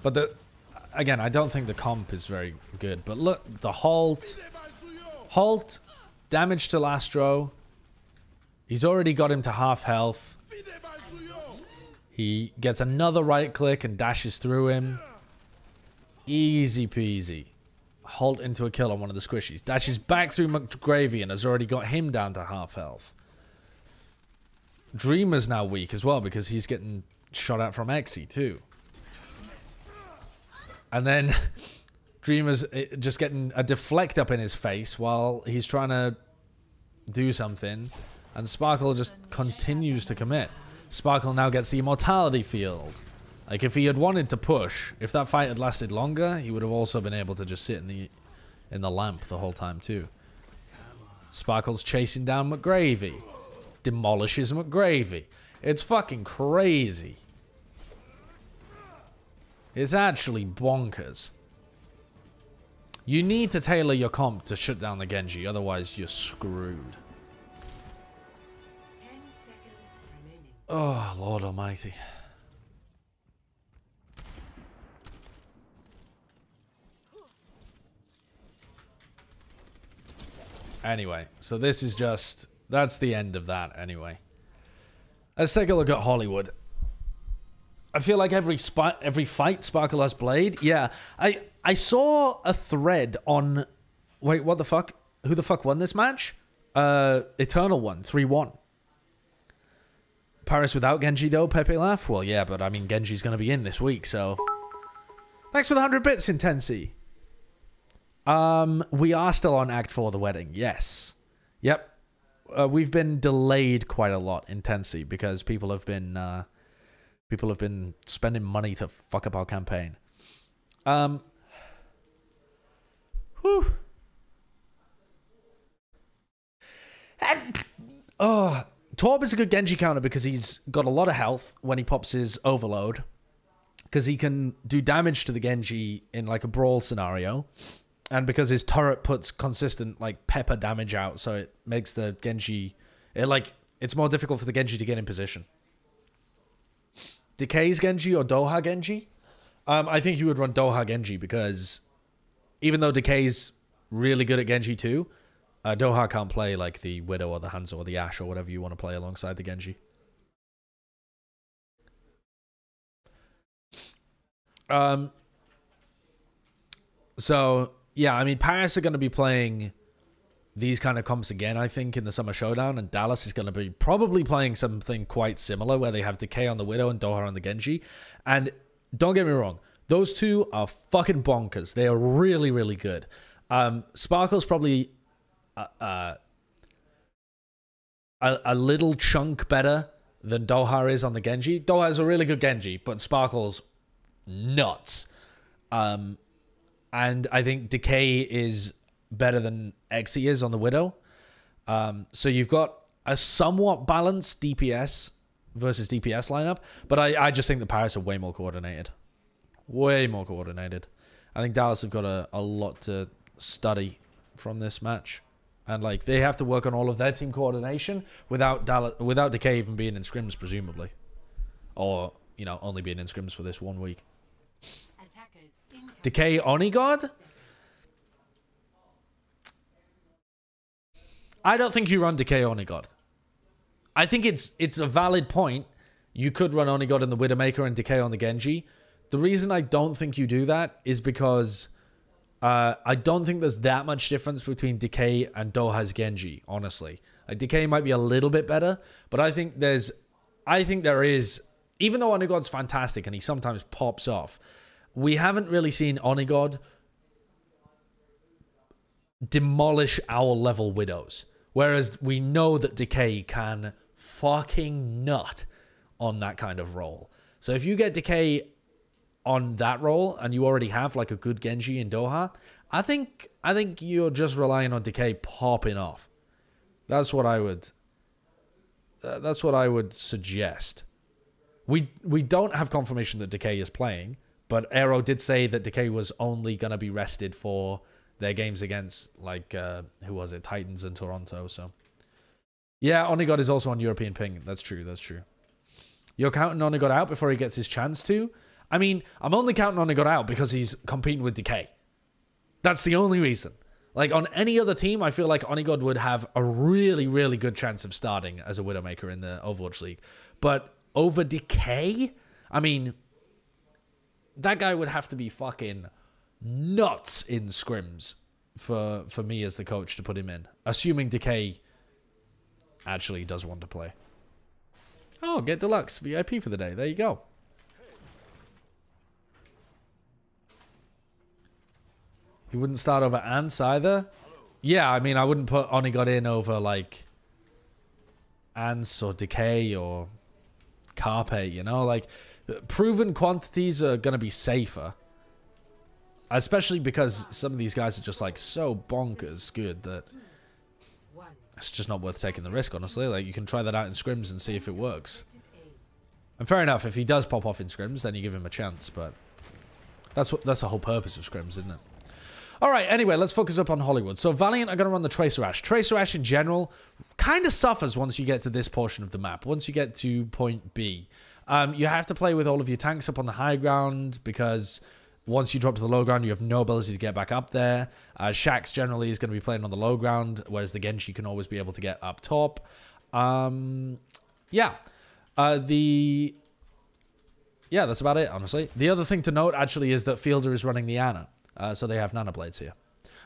But again, I don't think the comp is very good. But look, the halt. Halt. Damage to Lastro. He's already got him to half health. He gets another right click and dashes through him. Easy peasy. Halt into a kill on one of the squishies. Dashes back through McGravy and has already got him down to half health. Dreamer's now weak as well because he's getting shot at from Exy too. And then Dreamer's just getting a deflect up in his face while he's trying to do something. And Sparkle just continues to commit. Sparkle now gets the Immortality Field. Like, if he had wanted to push, if that fight had lasted longer, he would have also been able to just sit in the lamp the whole time, too. Sparkle's chasing down McGravy. Demolishes McGravy. It's fucking crazy. It's actually bonkers. You need to tailor your comp to shut down the Genji, otherwise you're screwed. Oh, Lord Almighty. Anyway, so this is just... That's the end of that, anyway. Let's take a look at Hollywood. I feel like every fight Sparkle has played... Yeah, I saw a thread on... Wait, what the fuck? Who the fuck won this match? Eternal won, 3-1. Paris without Genji, though, Pepe laugh? Well, yeah, but I mean, Genji's going to be in this week, so... Thanks for the 100 bits, Intensi. We are still on Act 4, The Wedding. Yes. Yep. We've been delayed quite a lot, Intensi, because people have been spending money to fuck up our campaign. Whew. Oh, Torb is a good Genji counter because he's got a lot of health when he pops his overload. Because he can do damage to the Genji in like a brawl scenario. And because his turret puts consistent like pepper damage out, so it makes the Genji... It's more difficult for the Genji to get in position. Decay's Genji or Doha Genji? I think you would run Doha Genji because even though Decay's really good at Genji too, Doha can't play like the Widow or the Hanzo or the Ashe or whatever you want to play alongside the Genji. So, yeah, I mean, Paris are going to be playing these kind of comps again, I think, in the Summer Showdown, and Dallas is going to be probably playing something quite similar where they have Decay on the Widow and Doha on the Genji. And don't get me wrong, those two are fucking bonkers. They are really, really good. Sparkle's probably a little chunk better than Doha is on the Genji. Doha is a really good Genji, but Sparkle's nuts. And I think Decay is better than Exy is on the Widow. So you've got a somewhat balanced DPS versus DPS lineup, but I just think the Paris are way more coordinated. Way more coordinated. I think Dallas have got a lot to study from this match. And like they have to work on all of their team coordination without Decay even being in scrims, presumably. Or, you know, only being in scrims for this 1 week. Decay Onigod? I don't think you run Decay Onigod. I think it's a valid point. You could run Onigod in the Widowmaker and Decay on the Genji. The reason I don't think you do that is because I don't think there's that much difference between Decay and Doha's Genji, honestly. Like, Decay might be a little bit better, but I think there is even though Onigod's fantastic and he sometimes pops off, we haven't really seen Onigod demolish our level Widows. Whereas we know that Decay can fucking nut on that kind of role. So if you get Decay on that role and you already have like a good Genji in Doha, I think you're just relying on Decay popping off. That's what I would suggest. We don't have confirmation that Decay is playing, but Aero did say that Decay was only going to be rested for their games against, like, who was it? Titans and Toronto, so. Yeah, Onigod is also on European ping. That's true, that's true. You're counting Onigod out before he gets his chance to? I mean, I'm only counting Onigod out because he's competing with Decay. That's the only reason. Like, on any other team, I feel like Onigod would have a really, really good chance of starting as a Widowmaker in the Overwatch League. But over Decay? I mean, that guy would have to be fucking nuts in scrims for me as the coach to put him in. Assuming Decay actually does want to play. Oh, get Deluxe VIP for the day. There you go. He wouldn't start over Ants either. Yeah, I mean, I wouldn't put Onigod in over, like, Ants or Decay or Carpe, you know? Like, proven quantities are going to be safer. Especially because some of these guys are just, like, so bonkers good that it's just not worth taking the risk, honestly. Like, you can try that out in scrims and see if it works. And fair enough, if he does pop off in scrims, then you give him a chance, but that's the whole purpose of scrims, isn't it? Alright, anyway, let's focus up on Hollywood. So Valiant are going to run the Tracer Ash. Tracer Ash in general kind of suffers once you get to this portion of the map. Once you get to point B. You have to play with all of your tanks up on the high ground because once you drop to the low ground, you have no ability to get back up there. Shaxx generally is going to be playing on the low ground, whereas the Genji can always be able to get up top. Yeah. Yeah, that's about it, honestly. The other thing to note, actually, is that Fielder is running the Ana. So they have Nano Blades here.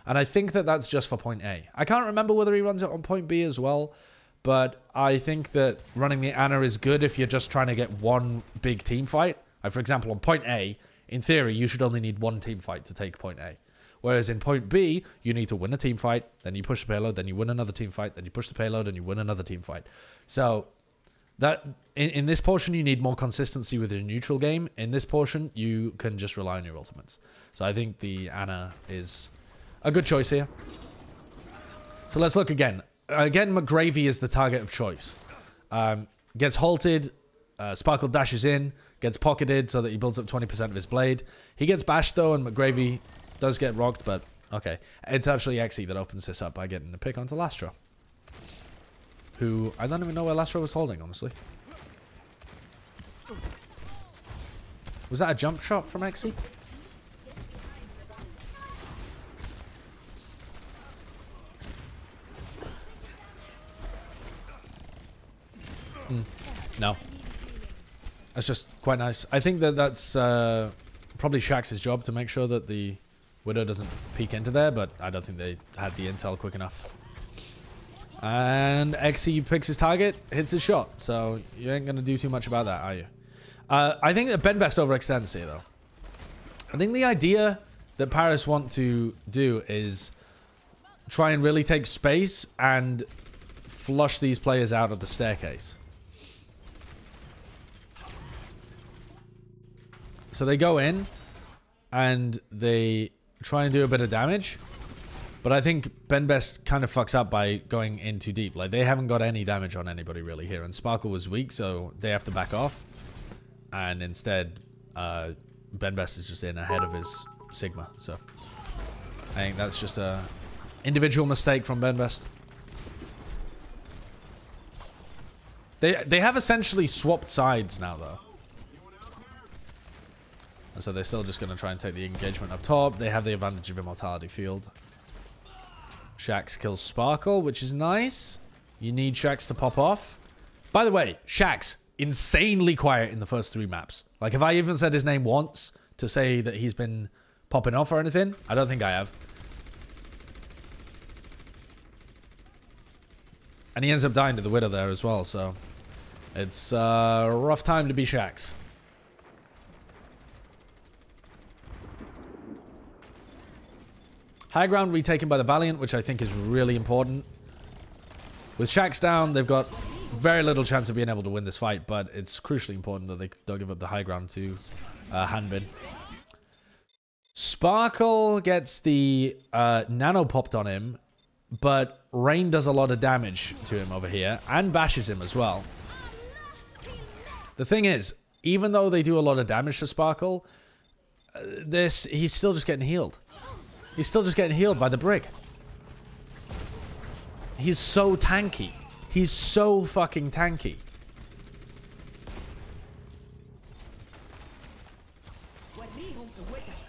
And I think that that's just for point A. I can't remember whether he runs it on point B as well. But I think that running the Ana is good if you're just trying to get one big team fight. Like, for example, on point A, in theory, you should only need one team fight to take point A. Whereas in point B, you need to win a team fight, then you push the payload, then you win another team fight, then you push the payload, and you win another team fight. So that in this portion, you need more consistency with your neutral game. In this portion, you can just rely on your ultimates. So I think the Ana is a good choice here. So let's look again. Again, McGravy is the target of choice. Gets halted. Sparkle dashes in. Gets pocketed so that he builds up 20% of his blade. He gets bashed though, and McGravy does get rocked, but okay. It's actually Xe that opens this up by getting a pick onto Lastro. Who, I don't even know where Lastro was holding, honestly. Was that a jump shot from Xe? No. That's just quite nice. I think that that's probably Shaxx's job to make sure that the Widow doesn't peek into there, but I don't think they had the intel quick enough. And Xe picks his target, hits his shot, so you ain't going to do too much about that, are you? I think that Ben Best overextends here, though. I think the idea that Paris want to do is try and really take space and flush these players out of the staircase. So they go in and they try and do a bit of damage. But I think Ben Best kind of fucks up by going in too deep. Like, they haven't got any damage on anybody really here. And Sparkle was weak, so they have to back off. And instead, Ben Best is just in ahead of his Sigma. So I think that's just a individual mistake from Ben Best. They have essentially swapped sides now, though. And so they're still just going to try and take the engagement up top. They have the advantage of Immortality Field. Shaxx kills Sparkle, which is nice. You need Shaxx to pop off. By the way, Shaxx, insanely quiet in the first 3 maps. Like, if I even said his name once to say that he's been popping off or anything, I don't think I have. And he ends up dying to the Widow there as well, so It's a rough time to be Shaxx. High ground retaken by the Valiant, which I think is really important. With Shaxx down, they've got very little chance of being able to win this fight, but it's crucially important that they don't give up the high ground to Hanbin. Sparkle gets the nano popped on him, but Rain does a lot of damage to him over here, and bashes him as well. The thing is, even though they do a lot of damage to Sparkle, he's still just getting healed. He's still just getting healed by the Brig. He's so tanky. He's so fucking tanky.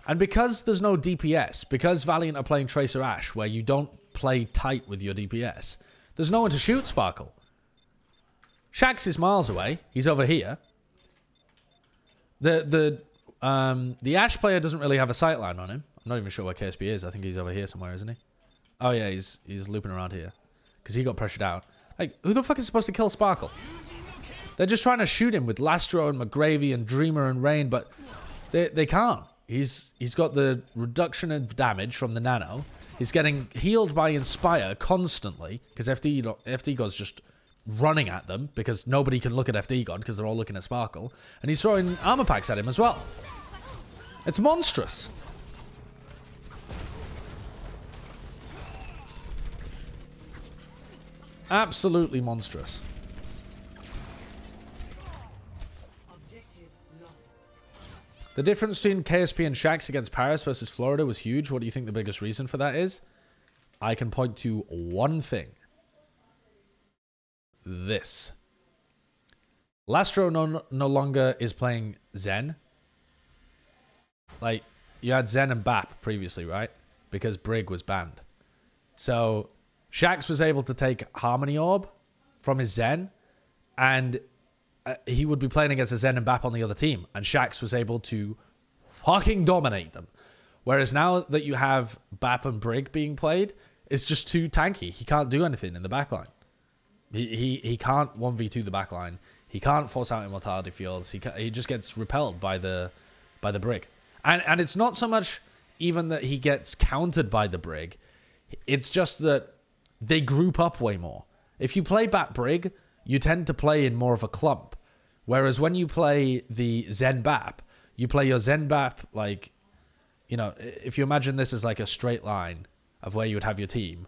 And because there's no DPS, because Valiant are playing Tracer Ashe, where you don't play tight with your DPS, there's no one to shoot Sparkle. Shaxx is miles away. He's over here. The Ashe player doesn't really have a sightline on him. I'm not even sure where KSP is. I think he's over here somewhere, isn't he? Oh yeah, he's looping around here. Because he got pressured out. Like, who the fuck is supposed to kill Sparkle? They're just trying to shoot him with Lastro and McGravy and Dreamer and Rain, but they can't. He's got the reduction of damage from the nano. He's getting healed by Inspire constantly, because FD God's just running at them, because nobody can look at FD God, because they're all looking at Sparkle. And he's throwing armor packs at him as well. It's monstrous. Absolutely monstrous. The difference between KSP and Shaxx against Paris versus Florida was huge. What do you think the biggest reason for that is? I can point to one thing. This. Lastro no longer is playing Zen. Like, you had Zen and Bap previously, right? Because Brig was banned. So Shaxx was able to take Harmony Orb from his Zen, and he would be playing against a Zen and Bap on the other team, and Shaxx was able to fucking dominate them. Whereas now that you have Bap and Brig being played, it's just too tanky. He can't do anything in the backline. He can't 1v2 the backline. He can't force out immortality fields. He just gets repelled by the Brig. And it's not so much even that he gets countered by the Brig. It's just that they group up way more. If you play Bat Brig, you tend to play in more of a clump. Whereas when you play the Zen Bap, you play your Zen Bap like, you know, if you imagine this as like a straight line of where you would have your team,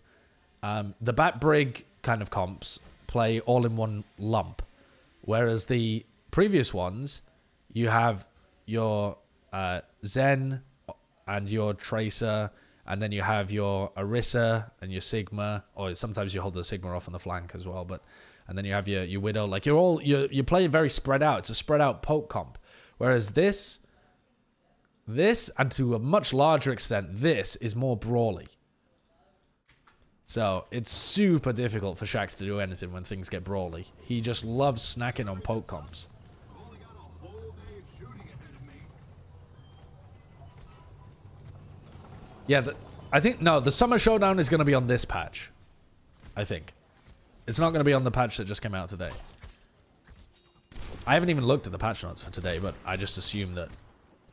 the Bat Brig kind of comps play all in one lump. Whereas the previous ones, you have your Zen and your Tracer, and then you have your Orisa and your Sigma, or sometimes you hold the Sigma off on the flank as well, but and then you have your Widow. Like, you play very spread out. It's a spread out poke comp. Whereas this, and to a much larger extent, this is more brawly. So it's super difficult for Shaxx to do anything when things get brawly. He just loves snacking on poke comps. Yeah, I think, no, the Summer Showdown is going to be on this patch. I think. It's not going to be on the patch that just came out today. I haven't even looked at the patch notes for today, but I just assume that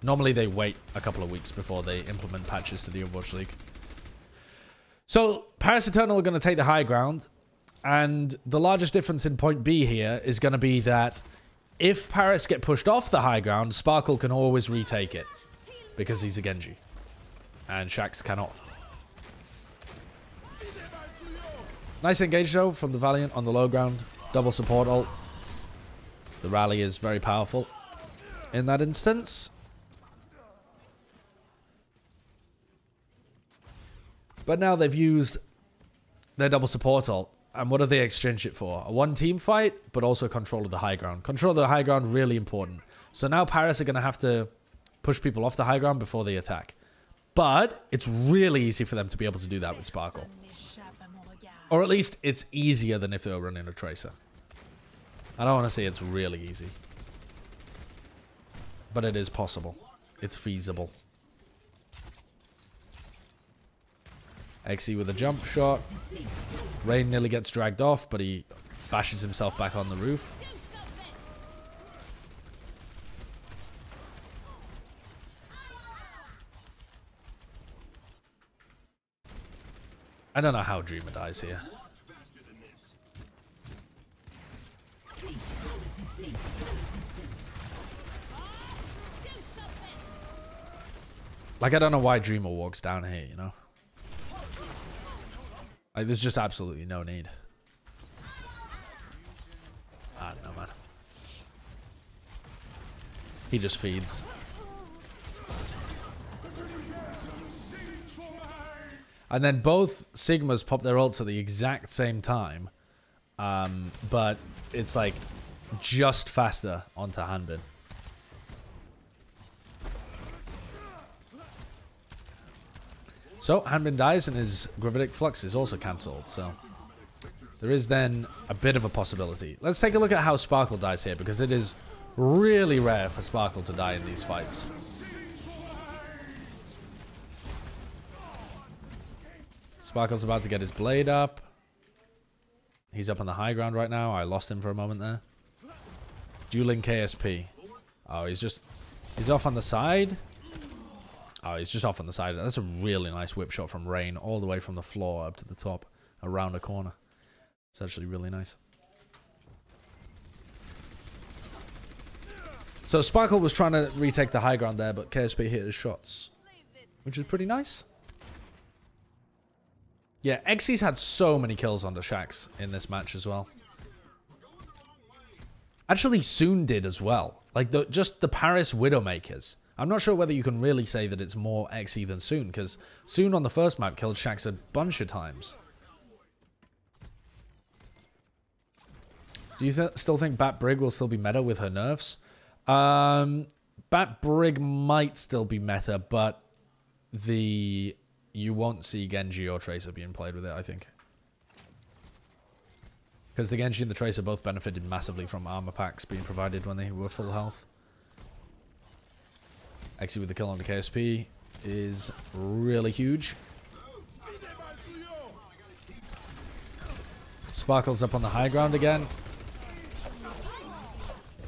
normally they wait a couple of weeks before they implement patches to the Overwatch League. So, Paris Eternal are going to take the high ground, and the largest difference in point B here is going to be that if Paris get pushed off the high ground, Sparkle can always retake it, because he's a Genji, and Shaxx cannot. Nice engage though from the Valiant on the low ground. Double support ult. The rally is very powerful in that instance. But now they've used their double support ult. And what do they exchange it for? A one team fight, but also control of the high ground. Control of the high ground, really important. So now Paris are going to have to push people off the high ground before they attack. But it's really easy for them to be able to do that with Sparkle. Or at least it's easier than if they were running a Tracer. I don't want to say it's really easy. But it is possible. It's feasible. XE with a jump shot. Rain nearly gets dragged off, but he bashes himself back on the roof. I don't know how Dreamer dies here. Like, I don't know why Dreamer walks down here, you know? Like, there's just absolutely no need. I don't know, man. He just feeds. And then both Sigmas pop their ults at the exact same time. But it's like just faster onto Hanbin. So Hanbin dies and his Gravitic Flux is also cancelled. So there is then a bit of a possibility. Let's take a look at how Sparkle dies here, because it is really rare for Sparkle to die in these fights. Sparkle's about to get his blade up. He's up on the high ground right now. I lost him for a moment there. Dueling KSP. Oh, he's off on the side. Oh, he's just off on the side. That's a really nice whip shot from Rain, all the way from the floor up to the top, around a corner. It's actually really nice. So Sparkle was trying to retake the high ground there, but KSP hit his shots, which is pretty nice. Yeah, Xyz's had so many kills on the Shaxx in this match as well. Actually, Soon did as well. Like, just the Paris Widowmakers. I'm not sure whether you can really say that it's more Xyz than Soon, because Soon on the first map killed Shaxx a bunch of times. Do you still think Bat Brig will still be meta with her nerfs? Bat Brig might still be meta, but you won't see Genji or Tracer being played with it, I think. Because the Genji and the Tracer both benefited massively from armor packs being provided when they were full health. Xyz with the kill on the KSP is really huge. Sparkle's up on the high ground again.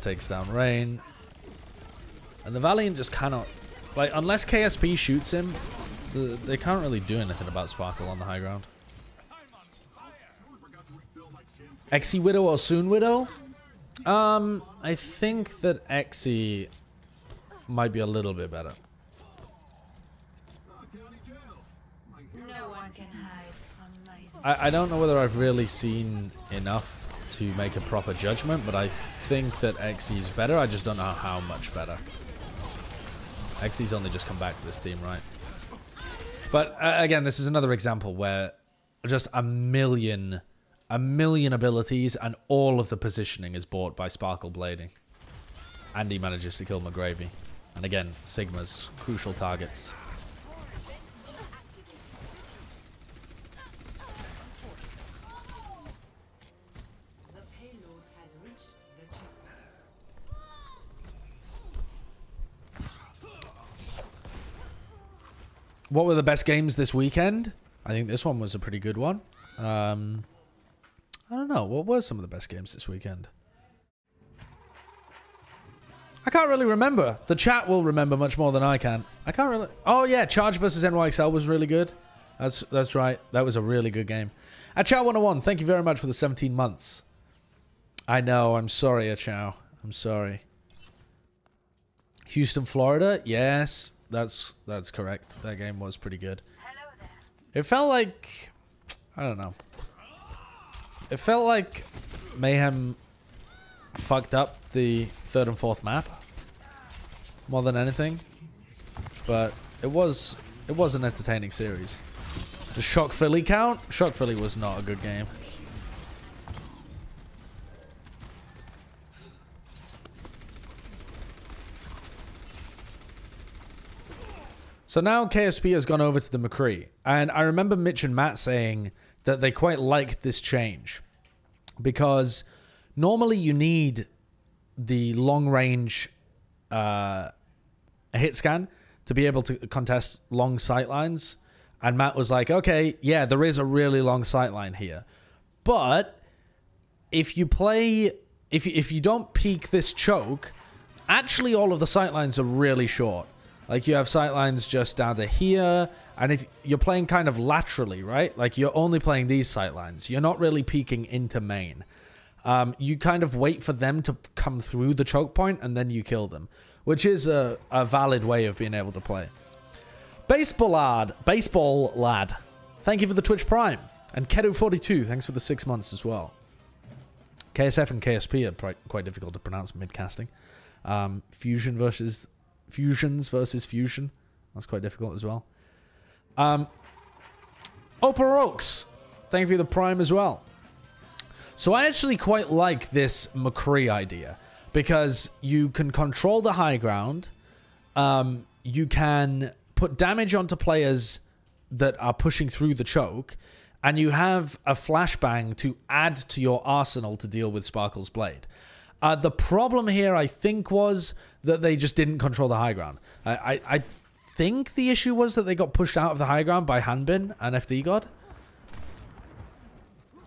Takes down Rain. And the Valiant just cannot... Like, unless KSP shoots him, they can't really do anything about Sparkle on the high ground. Xyz Widow or Soon Widow? I think that Xyz might be a little bit better. I don't know whether I've really seen enough to make a proper judgment, but I think that Xyz is better. I just don't know how much better. Xyz's only just come back to this team, right? But again, this is another example where just a million abilities and all of the positioning is bought by Sparkle blading. And he manages to kill McGravy. And again, Sigma's crucial targets. What were the best games this weekend? I think this one was a pretty good one. I don't know. What were some of the best games this weekend? I can't really remember. The chat will remember much more than I can. I can't really... Oh, yeah. Charge versus NYXL was really good. That's right. That was a really good game. Achow 101, thank you very much for the 17 months. I know. I'm sorry, Achow. I'm sorry. Houston, Florida? Yes. That's correct. That game was pretty good. It felt like... I don't know. It felt like Mayhem fucked up the third and fourth map more than anything. But it was an entertaining series. Does Shock Philly count? Shock Philly was not a good game. So now KSP has gone over to the McCree. And I remember Mitch and Matt saying that they quite liked this change. Because normally you need the long-range hit scan to be able to contest long sightlines. And Matt was like, okay, yeah, there is a really long sightline here. But if you play... If you don't peek this choke, actually all of the sightlines are really short. Like, you have sightlines just down to here, And if you're playing kind of laterally, right? Like you're only playing these sightlines. You're not really peeking into main. You kind of wait for them to come through the choke point and then you kill them, which is a valid way of being able to play. Baseball lad. Thank you for the Twitch Prime. And Keto42, thanks for the 6 months as well. KSF and KSP are quite difficult to pronounce mid-casting. Fusions versus Fusion. That's quite difficult as well. Opa Oaks, thank you for the Prime as well. So I actually quite like this McCree idea because you can control the high ground. You can put damage onto players that are pushing through the choke, and you have a flashbang to add to your arsenal to deal with Sparkle's Blade. The problem here, I think, was that they just didn't control the high ground. I think the issue was that they got pushed out of the high ground by Hanbin and FD God.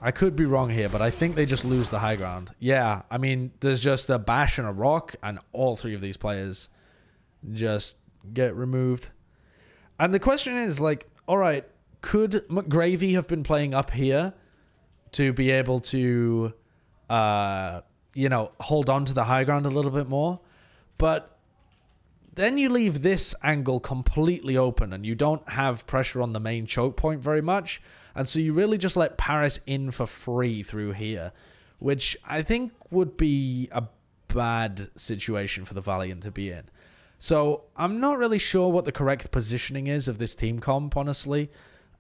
I could be wrong here, but I think they just lose the high ground. Yeah, I mean, there's just a bash and a rock, and all three of these players just get removed. And the question is, like, all right, could McGravy have been playing up here to be able to, you know, hold on to the high ground a little bit more? But then you leave this angle completely open and you don't have pressure on the main choke point very much. And so you really just let Paris in for free through here, which I think would be a bad situation for the Valiant to be in. So I'm not really sure what the correct positioning is of this team comp, honestly.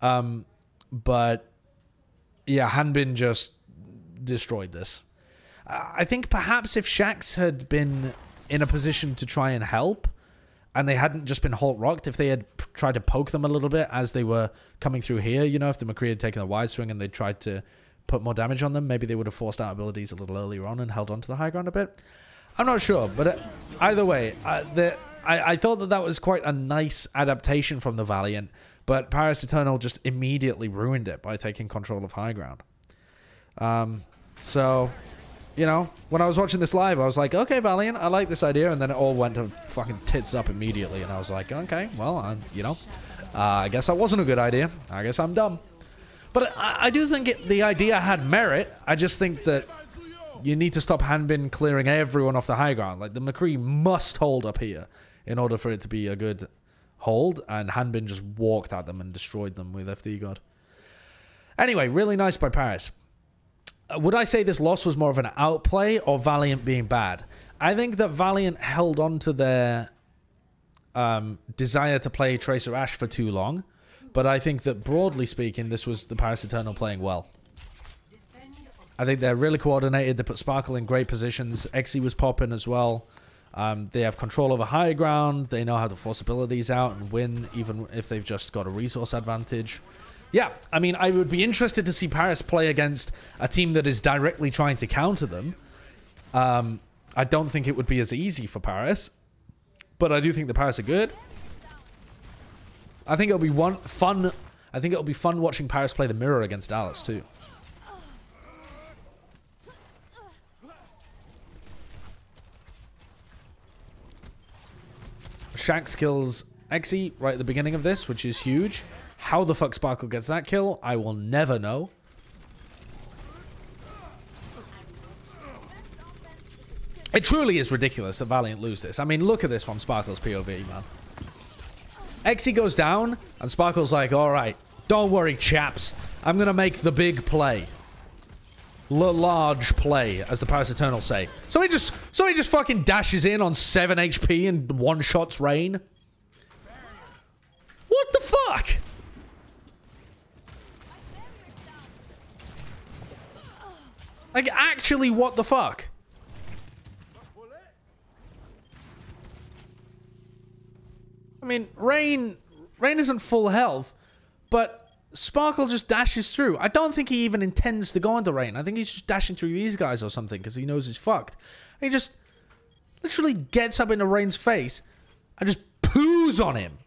But yeah, Hanbin just destroyed this. I think perhaps if Shaxx had been in a position to try and help, and they hadn't just been halt rocked, if they had tried to poke them a little bit as they were coming through here, you know, if the McCree had taken a wide swing and they tried to put more damage on them, maybe they would have forced out abilities a little earlier on and held on to the high ground a bit. I'm not sure, but either way, I thought that was quite a nice adaptation from the Valiant, but Paris Eternal just immediately ruined it by taking control of high ground. So, you know, when I was watching this live, I was like, okay, Valiant, I like this idea, and then it all went to fucking tits up immediately, and I was like, okay, well, you know, I guess that wasn't a good idea. I guess I'm dumb. But I do think the idea had merit. I just think that you need to stop Hanbin clearing everyone off the high ground. Like, the McCree must hold up here in order for it to be a good hold, and Hanbin just walked at them and destroyed them with FD God. Anyway, really nice by Paris. Would I say this loss was more of an outplay or Valiant being bad? I think that Valiant held on to their desire to play Tracer Ashe for too long, but I think that broadly speaking, this was the Paris Eternal playing well. I think they're really coordinated. They put Sparkle in great positions. Exi was popping as well. They have control over high ground. They know how to force abilities out and win, even if they've just got a resource advantage. Yeah, I mean, I would be interested to see Paris play against a team that is directly trying to counter them. I don't think it would be as easy for Paris, but I do think the Paris are good. I think it'll be fun. I think it'll be fun watching Paris play the mirror against Dallas too. Shaxx kills Exi right at the beginning of this, which is huge. How the fuck Sparkle gets that kill, I will never know. It truly is ridiculous that Valiant lose this. I mean, look at this from Sparkle's POV, man. Exi goes down, and Sparkle's like, alright, don't worry, chaps. I'm gonna make the big play. Large play, as the Paris Eternal say. So he just fucking dashes in on 7 HP and one-shots Rain. What the fuck? Like, actually, what the fuck? I mean, Rain isn't full health, but Sparkle just dashes through. I don't think he even intends to go into Rain. I think he's just dashing through these guys or something because he knows he's fucked. And he just literally gets up into Rain's face and just poos on him.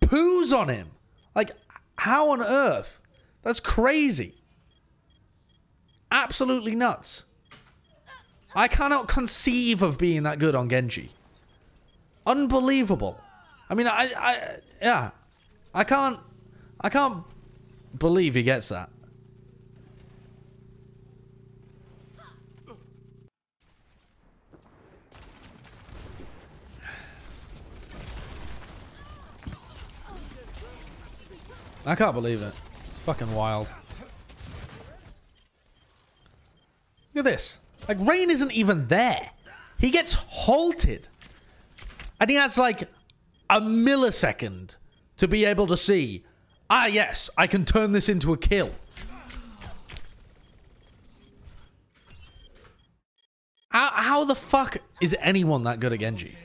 Poos on him. Like, how on earth? That's crazy. Absolutely nuts. I cannot conceive of being that good on Genji. Unbelievable. I mean, yeah. I can't believe he gets that. I can't believe it. It's fucking wild. Look at this. Like, Rain isn't even there. He gets halted. And he has, like, a millisecond to be able to see, ah, yes, I can turn this into a kill. How the fuck is anyone that good at Genji?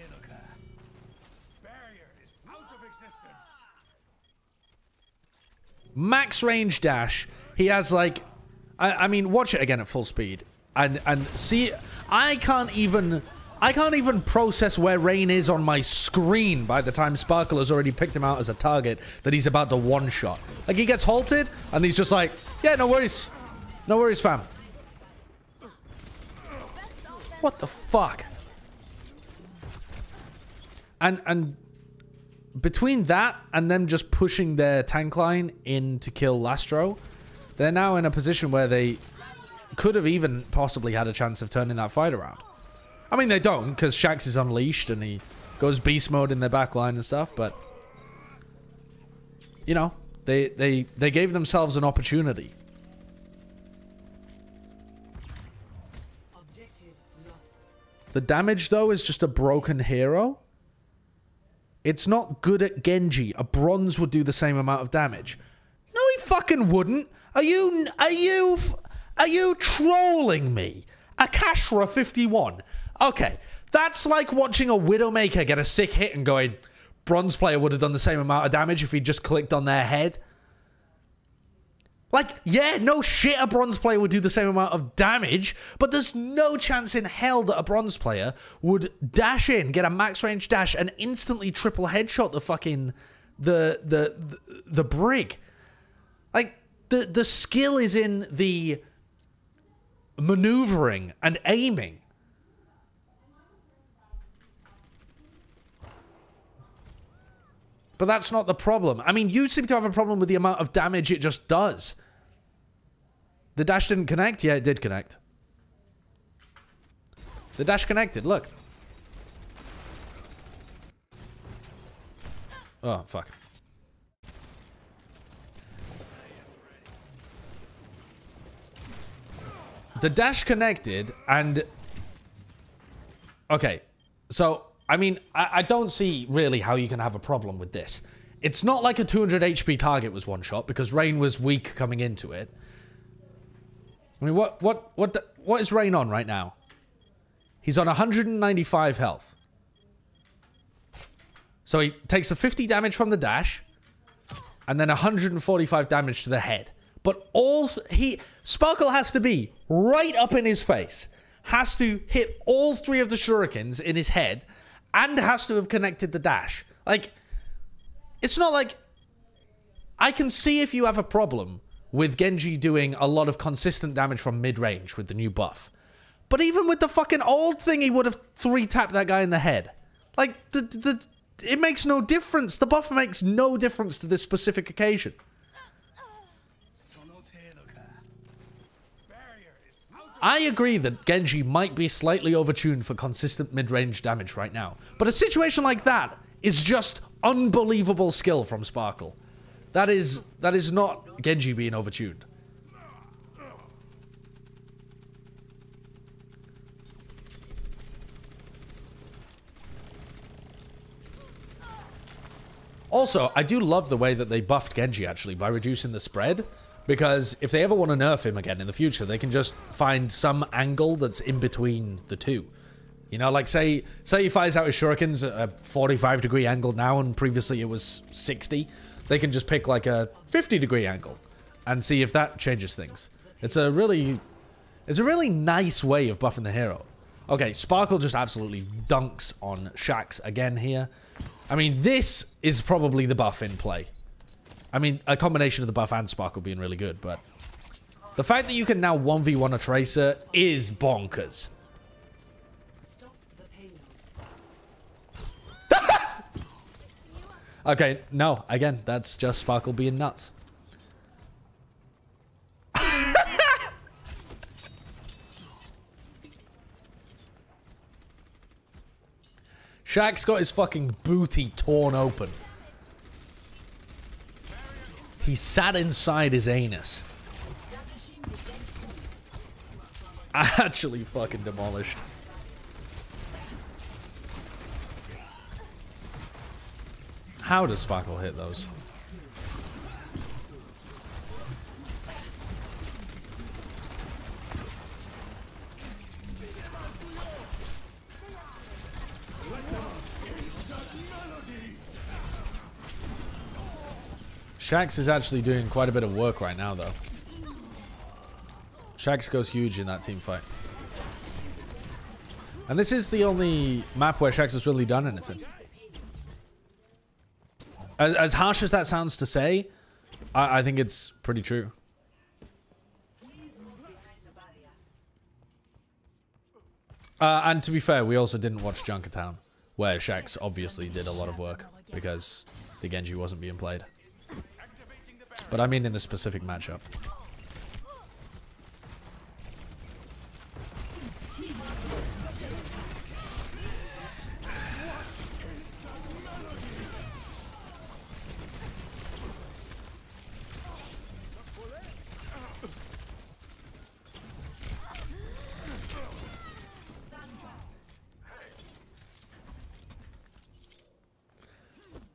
Max range dash. He has, like, I mean, watch it again at full speed and see. I can't even process where Rain is on my screen by the time Sparkle has already picked him out as a target that he's about to one-shot. Like, he gets halted and he's just like, yeah, no worries, fam. What the fuck? And between that and them just pushing their tank line in to kill Lastro, they're now in a position where they could have even possibly had a chance of turning that fight around. I mean, they don't, because Shaxx is unleashed and he goes beast mode in their backline and stuff, but you know, they gave themselves an opportunity. The damage, though, is just a broken hero. It's not good at Genji. A bronze would do the same amount of damage. No, he fucking wouldn't. Are you trolling me? A Kashra 51. Okay, that's like watching a Widowmaker get a sick hit and going, bronze player would have done the same amount of damage if he just clicked on their head. Like, yeah, no shit, a bronze player would do the same amount of damage, but there's no chance in hell that a bronze player would dash in, get a max range dash, and instantly triple headshot the fucking the brig. Like, the skill is in the maneuvering and aiming. But that's not the problem. I mean, you seem to have a problem with the amount of damage it just does. The dash didn't connect? Yeah, it did connect. The dash connected, look. Oh, fuck. The dash connected, and... Okay, so... I mean, I don't see really how you can have a problem with this. It's not like a 200 HP target was one shot because Rain was weak coming into it. I mean, what is Rain on right now? He's on 195 health. So he takes the 50 damage from the dash and then 145 damage to the head. But Sparkle has to be right up in his face. Has to hit all 3 of the shurikens in his head. And has to have connected the dash. Like, it's not like... I can see if you have a problem with Genji doing a lot of consistent damage from mid-range with the new buff. But even with the fucking old thing, he would have 3-tapped that guy in the head. Like, it makes no difference. The buff makes no difference to this specific occasion. I agree that Genji might be slightly overtuned for consistent mid-range damage right now. But a situation like that is just unbelievable skill from Sparkle. That is not Genji being overtuned. Also, I do love the way that they buffed Genji, actually, by reducing the spread. Because if they ever want to nerf him again in the future, they can just find some angle that's in between the two. You know, like say he fires out his shurikens at a 45-degree angle now, and previously it was 60. They can just pick like a 50-degree angle and see if that changes things. It's a really nice way of buffing the hero. Okay, Sparkle just absolutely dunks on Shaxx again here. I mean, this is probably the buff in play. I mean, a combination of the buff and Sparkle being really good, but the fact that you can now 1v1 a Tracer is bonkers. Okay, no. Again, that's just Sparkle being nuts. Shaq's got his fucking booty torn open. He sat inside his anus. Actually fucking demolished. How does Sparkle hit those? Shaxx is actually doing quite a bit of work right now, though. Shaxx goes huge in that team fight. And this is the only map where Shaxx has really done anything. As harsh as that sounds to say, I think it's pretty true. And to be fair, we also didn't watch Junkertown, where Shaxx obviously did a lot of work because the Genji wasn't being played. But I mean in the specific matchup.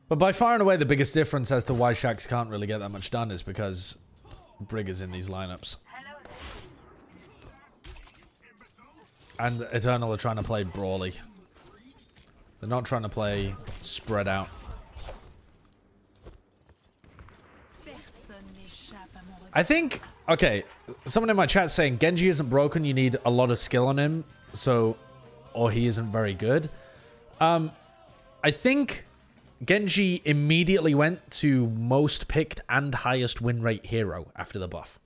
But by far and away, the biggest difference as to why Shaxx can't really get that much done is because Brig is in these lineups. And Eternal are trying to play brawly. They're not trying to play spread out. I think, okay, someone in my chat saying Genji isn't broken, you need a lot of skill on him, so, or he isn't very good. I think Genji immediately went to most picked and highest win rate hero after the buff.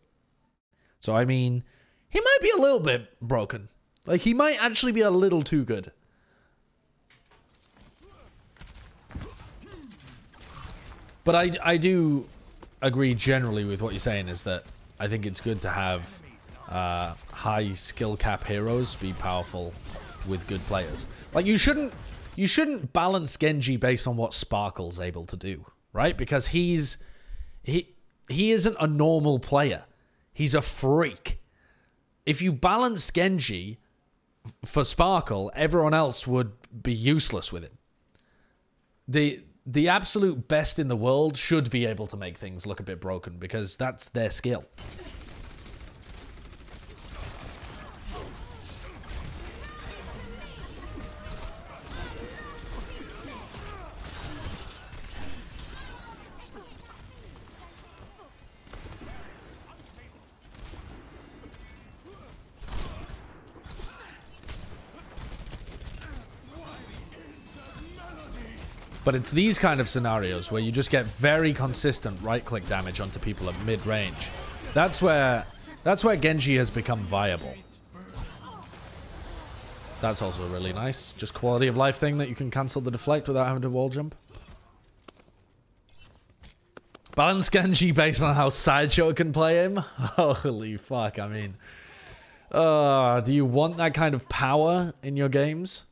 So, I mean, he might be a little bit broken. Like, he might actually be a little too good. But I do agree generally with what you're saying, is that I think it's good to have high skill cap heroes be powerful with good players. Like, you shouldn't balance Genji based on what Sparkle's able to do, right? Because he isn't a normal player. He's a freak. If you balanced Genji for Sparkle, everyone else would be useless with him. The absolute best in the world should be able to make things look a bit broken because that's their skill. But it's these kind of scenarios where you just get very consistent right-click damage onto people at mid-range. That's where Genji has become viable. That's also really nice. Just quality of life thing that you can cancel the deflect without having to wall jump. Balance Genji based on how Sideshow can play him? Holy fuck, I mean. Do you want that kind of power in your games?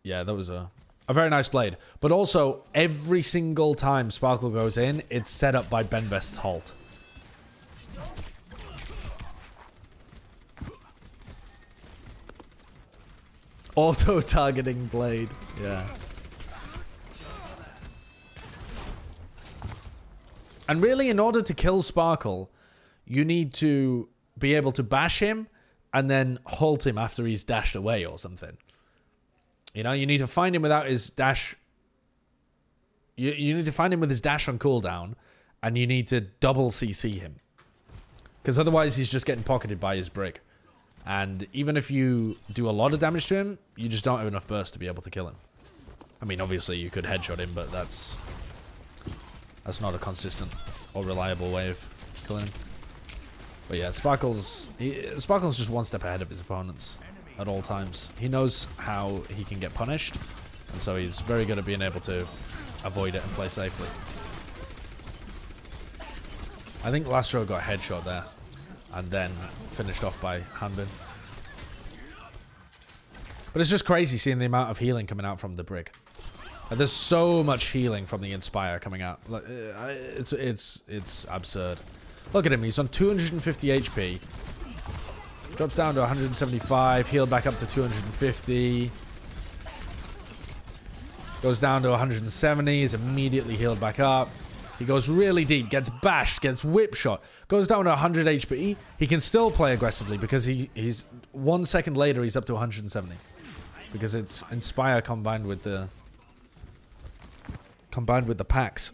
Yeah, that was a very nice blade. But also, every single time Sparkle goes in, it's set up by Benbest's halt. Auto-targeting blade. Yeah. And really, in order to kill Sparkle, you need to be able to bash him and then halt him after he's dashed away or something. You know, you need to find him without his dash. You need to find him with his dash on cooldown, and you need to double CC him. Because otherwise he's just getting pocketed by his Brig. And even if you do a lot of damage to him, you just don't have enough burst to be able to kill him. I mean, obviously you could headshot him, but that's not a consistent or reliable way of killing him. But yeah, Sparkle's just one step ahead of his opponents at all times. He knows how he can get punished, and so he's very good at being able to avoid it and play safely. I think Lastro got a headshot there and then finished off by Hanbin. But it's just crazy seeing the amount of healing coming out from the Brig. And there's so much healing from the Inspire coming out. It's absurd. Look at him. He's on 250 HP. Drops down to 175. Healed back up to 250. Goes down to 170. Is immediately healed back up. He goes really deep. Gets bashed. Gets whip shot. Goes down to 100 HP. He can still play aggressively because he's 1 second later he's up to 170. Because it's Inspire combined with the packs.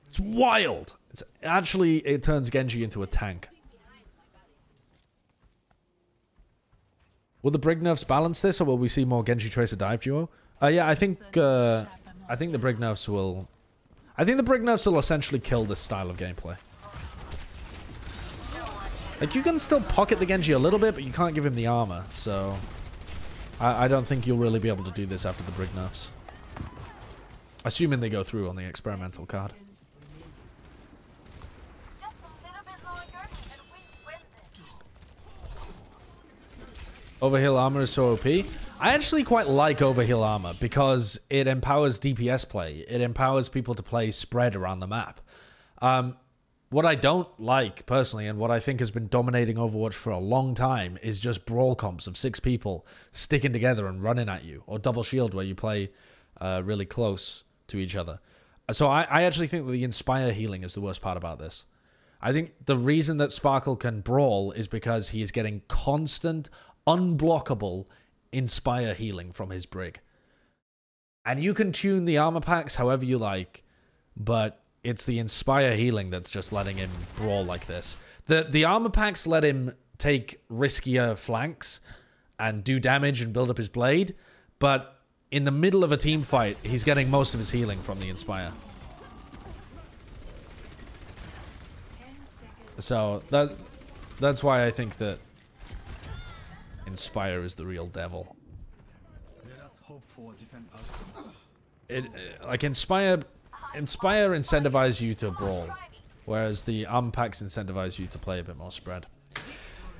It's wild. It's actually, it turns Genji into a tank. Will the Brig nerfs balance this, or will we see more Genji Tracer dive duo? Yeah, I think the Brig nerfs will. I think the Brig nerfs will essentially kill this style of gameplay. Like, you can still pocket the Genji a little bit, but you can't give him the armor, so I don't think you'll really be able to do this after the Brig nerfs. Assuming they go through on the experimental card. Overheal armor is so OP. I actually quite like overheal armor because it empowers DPS play. It empowers people to play spread around the map. What I don't like, personally, and what I think has been dominating Overwatch for a long time is just brawl comps of 6 people sticking together and running at you. Or double shield where you play really close to each other. So I actually think that the Inspire healing is the worst part about this. I think the reason that Sparkle can brawl is because he is getting constant, unblockable Inspire healing from his Brig. And you can tune the armor packs however you like, but it's the Inspire healing that's just letting him brawl like this. The armor packs let him take riskier flanks and do damage and build up his blade, but in the middle of a team fight, he's getting most of his healing from the Inspire. So that's why I think that Inspire is the real devil. Like Inspire incentivizes you to brawl, whereas the armor packs incentivize you to play a bit more spread.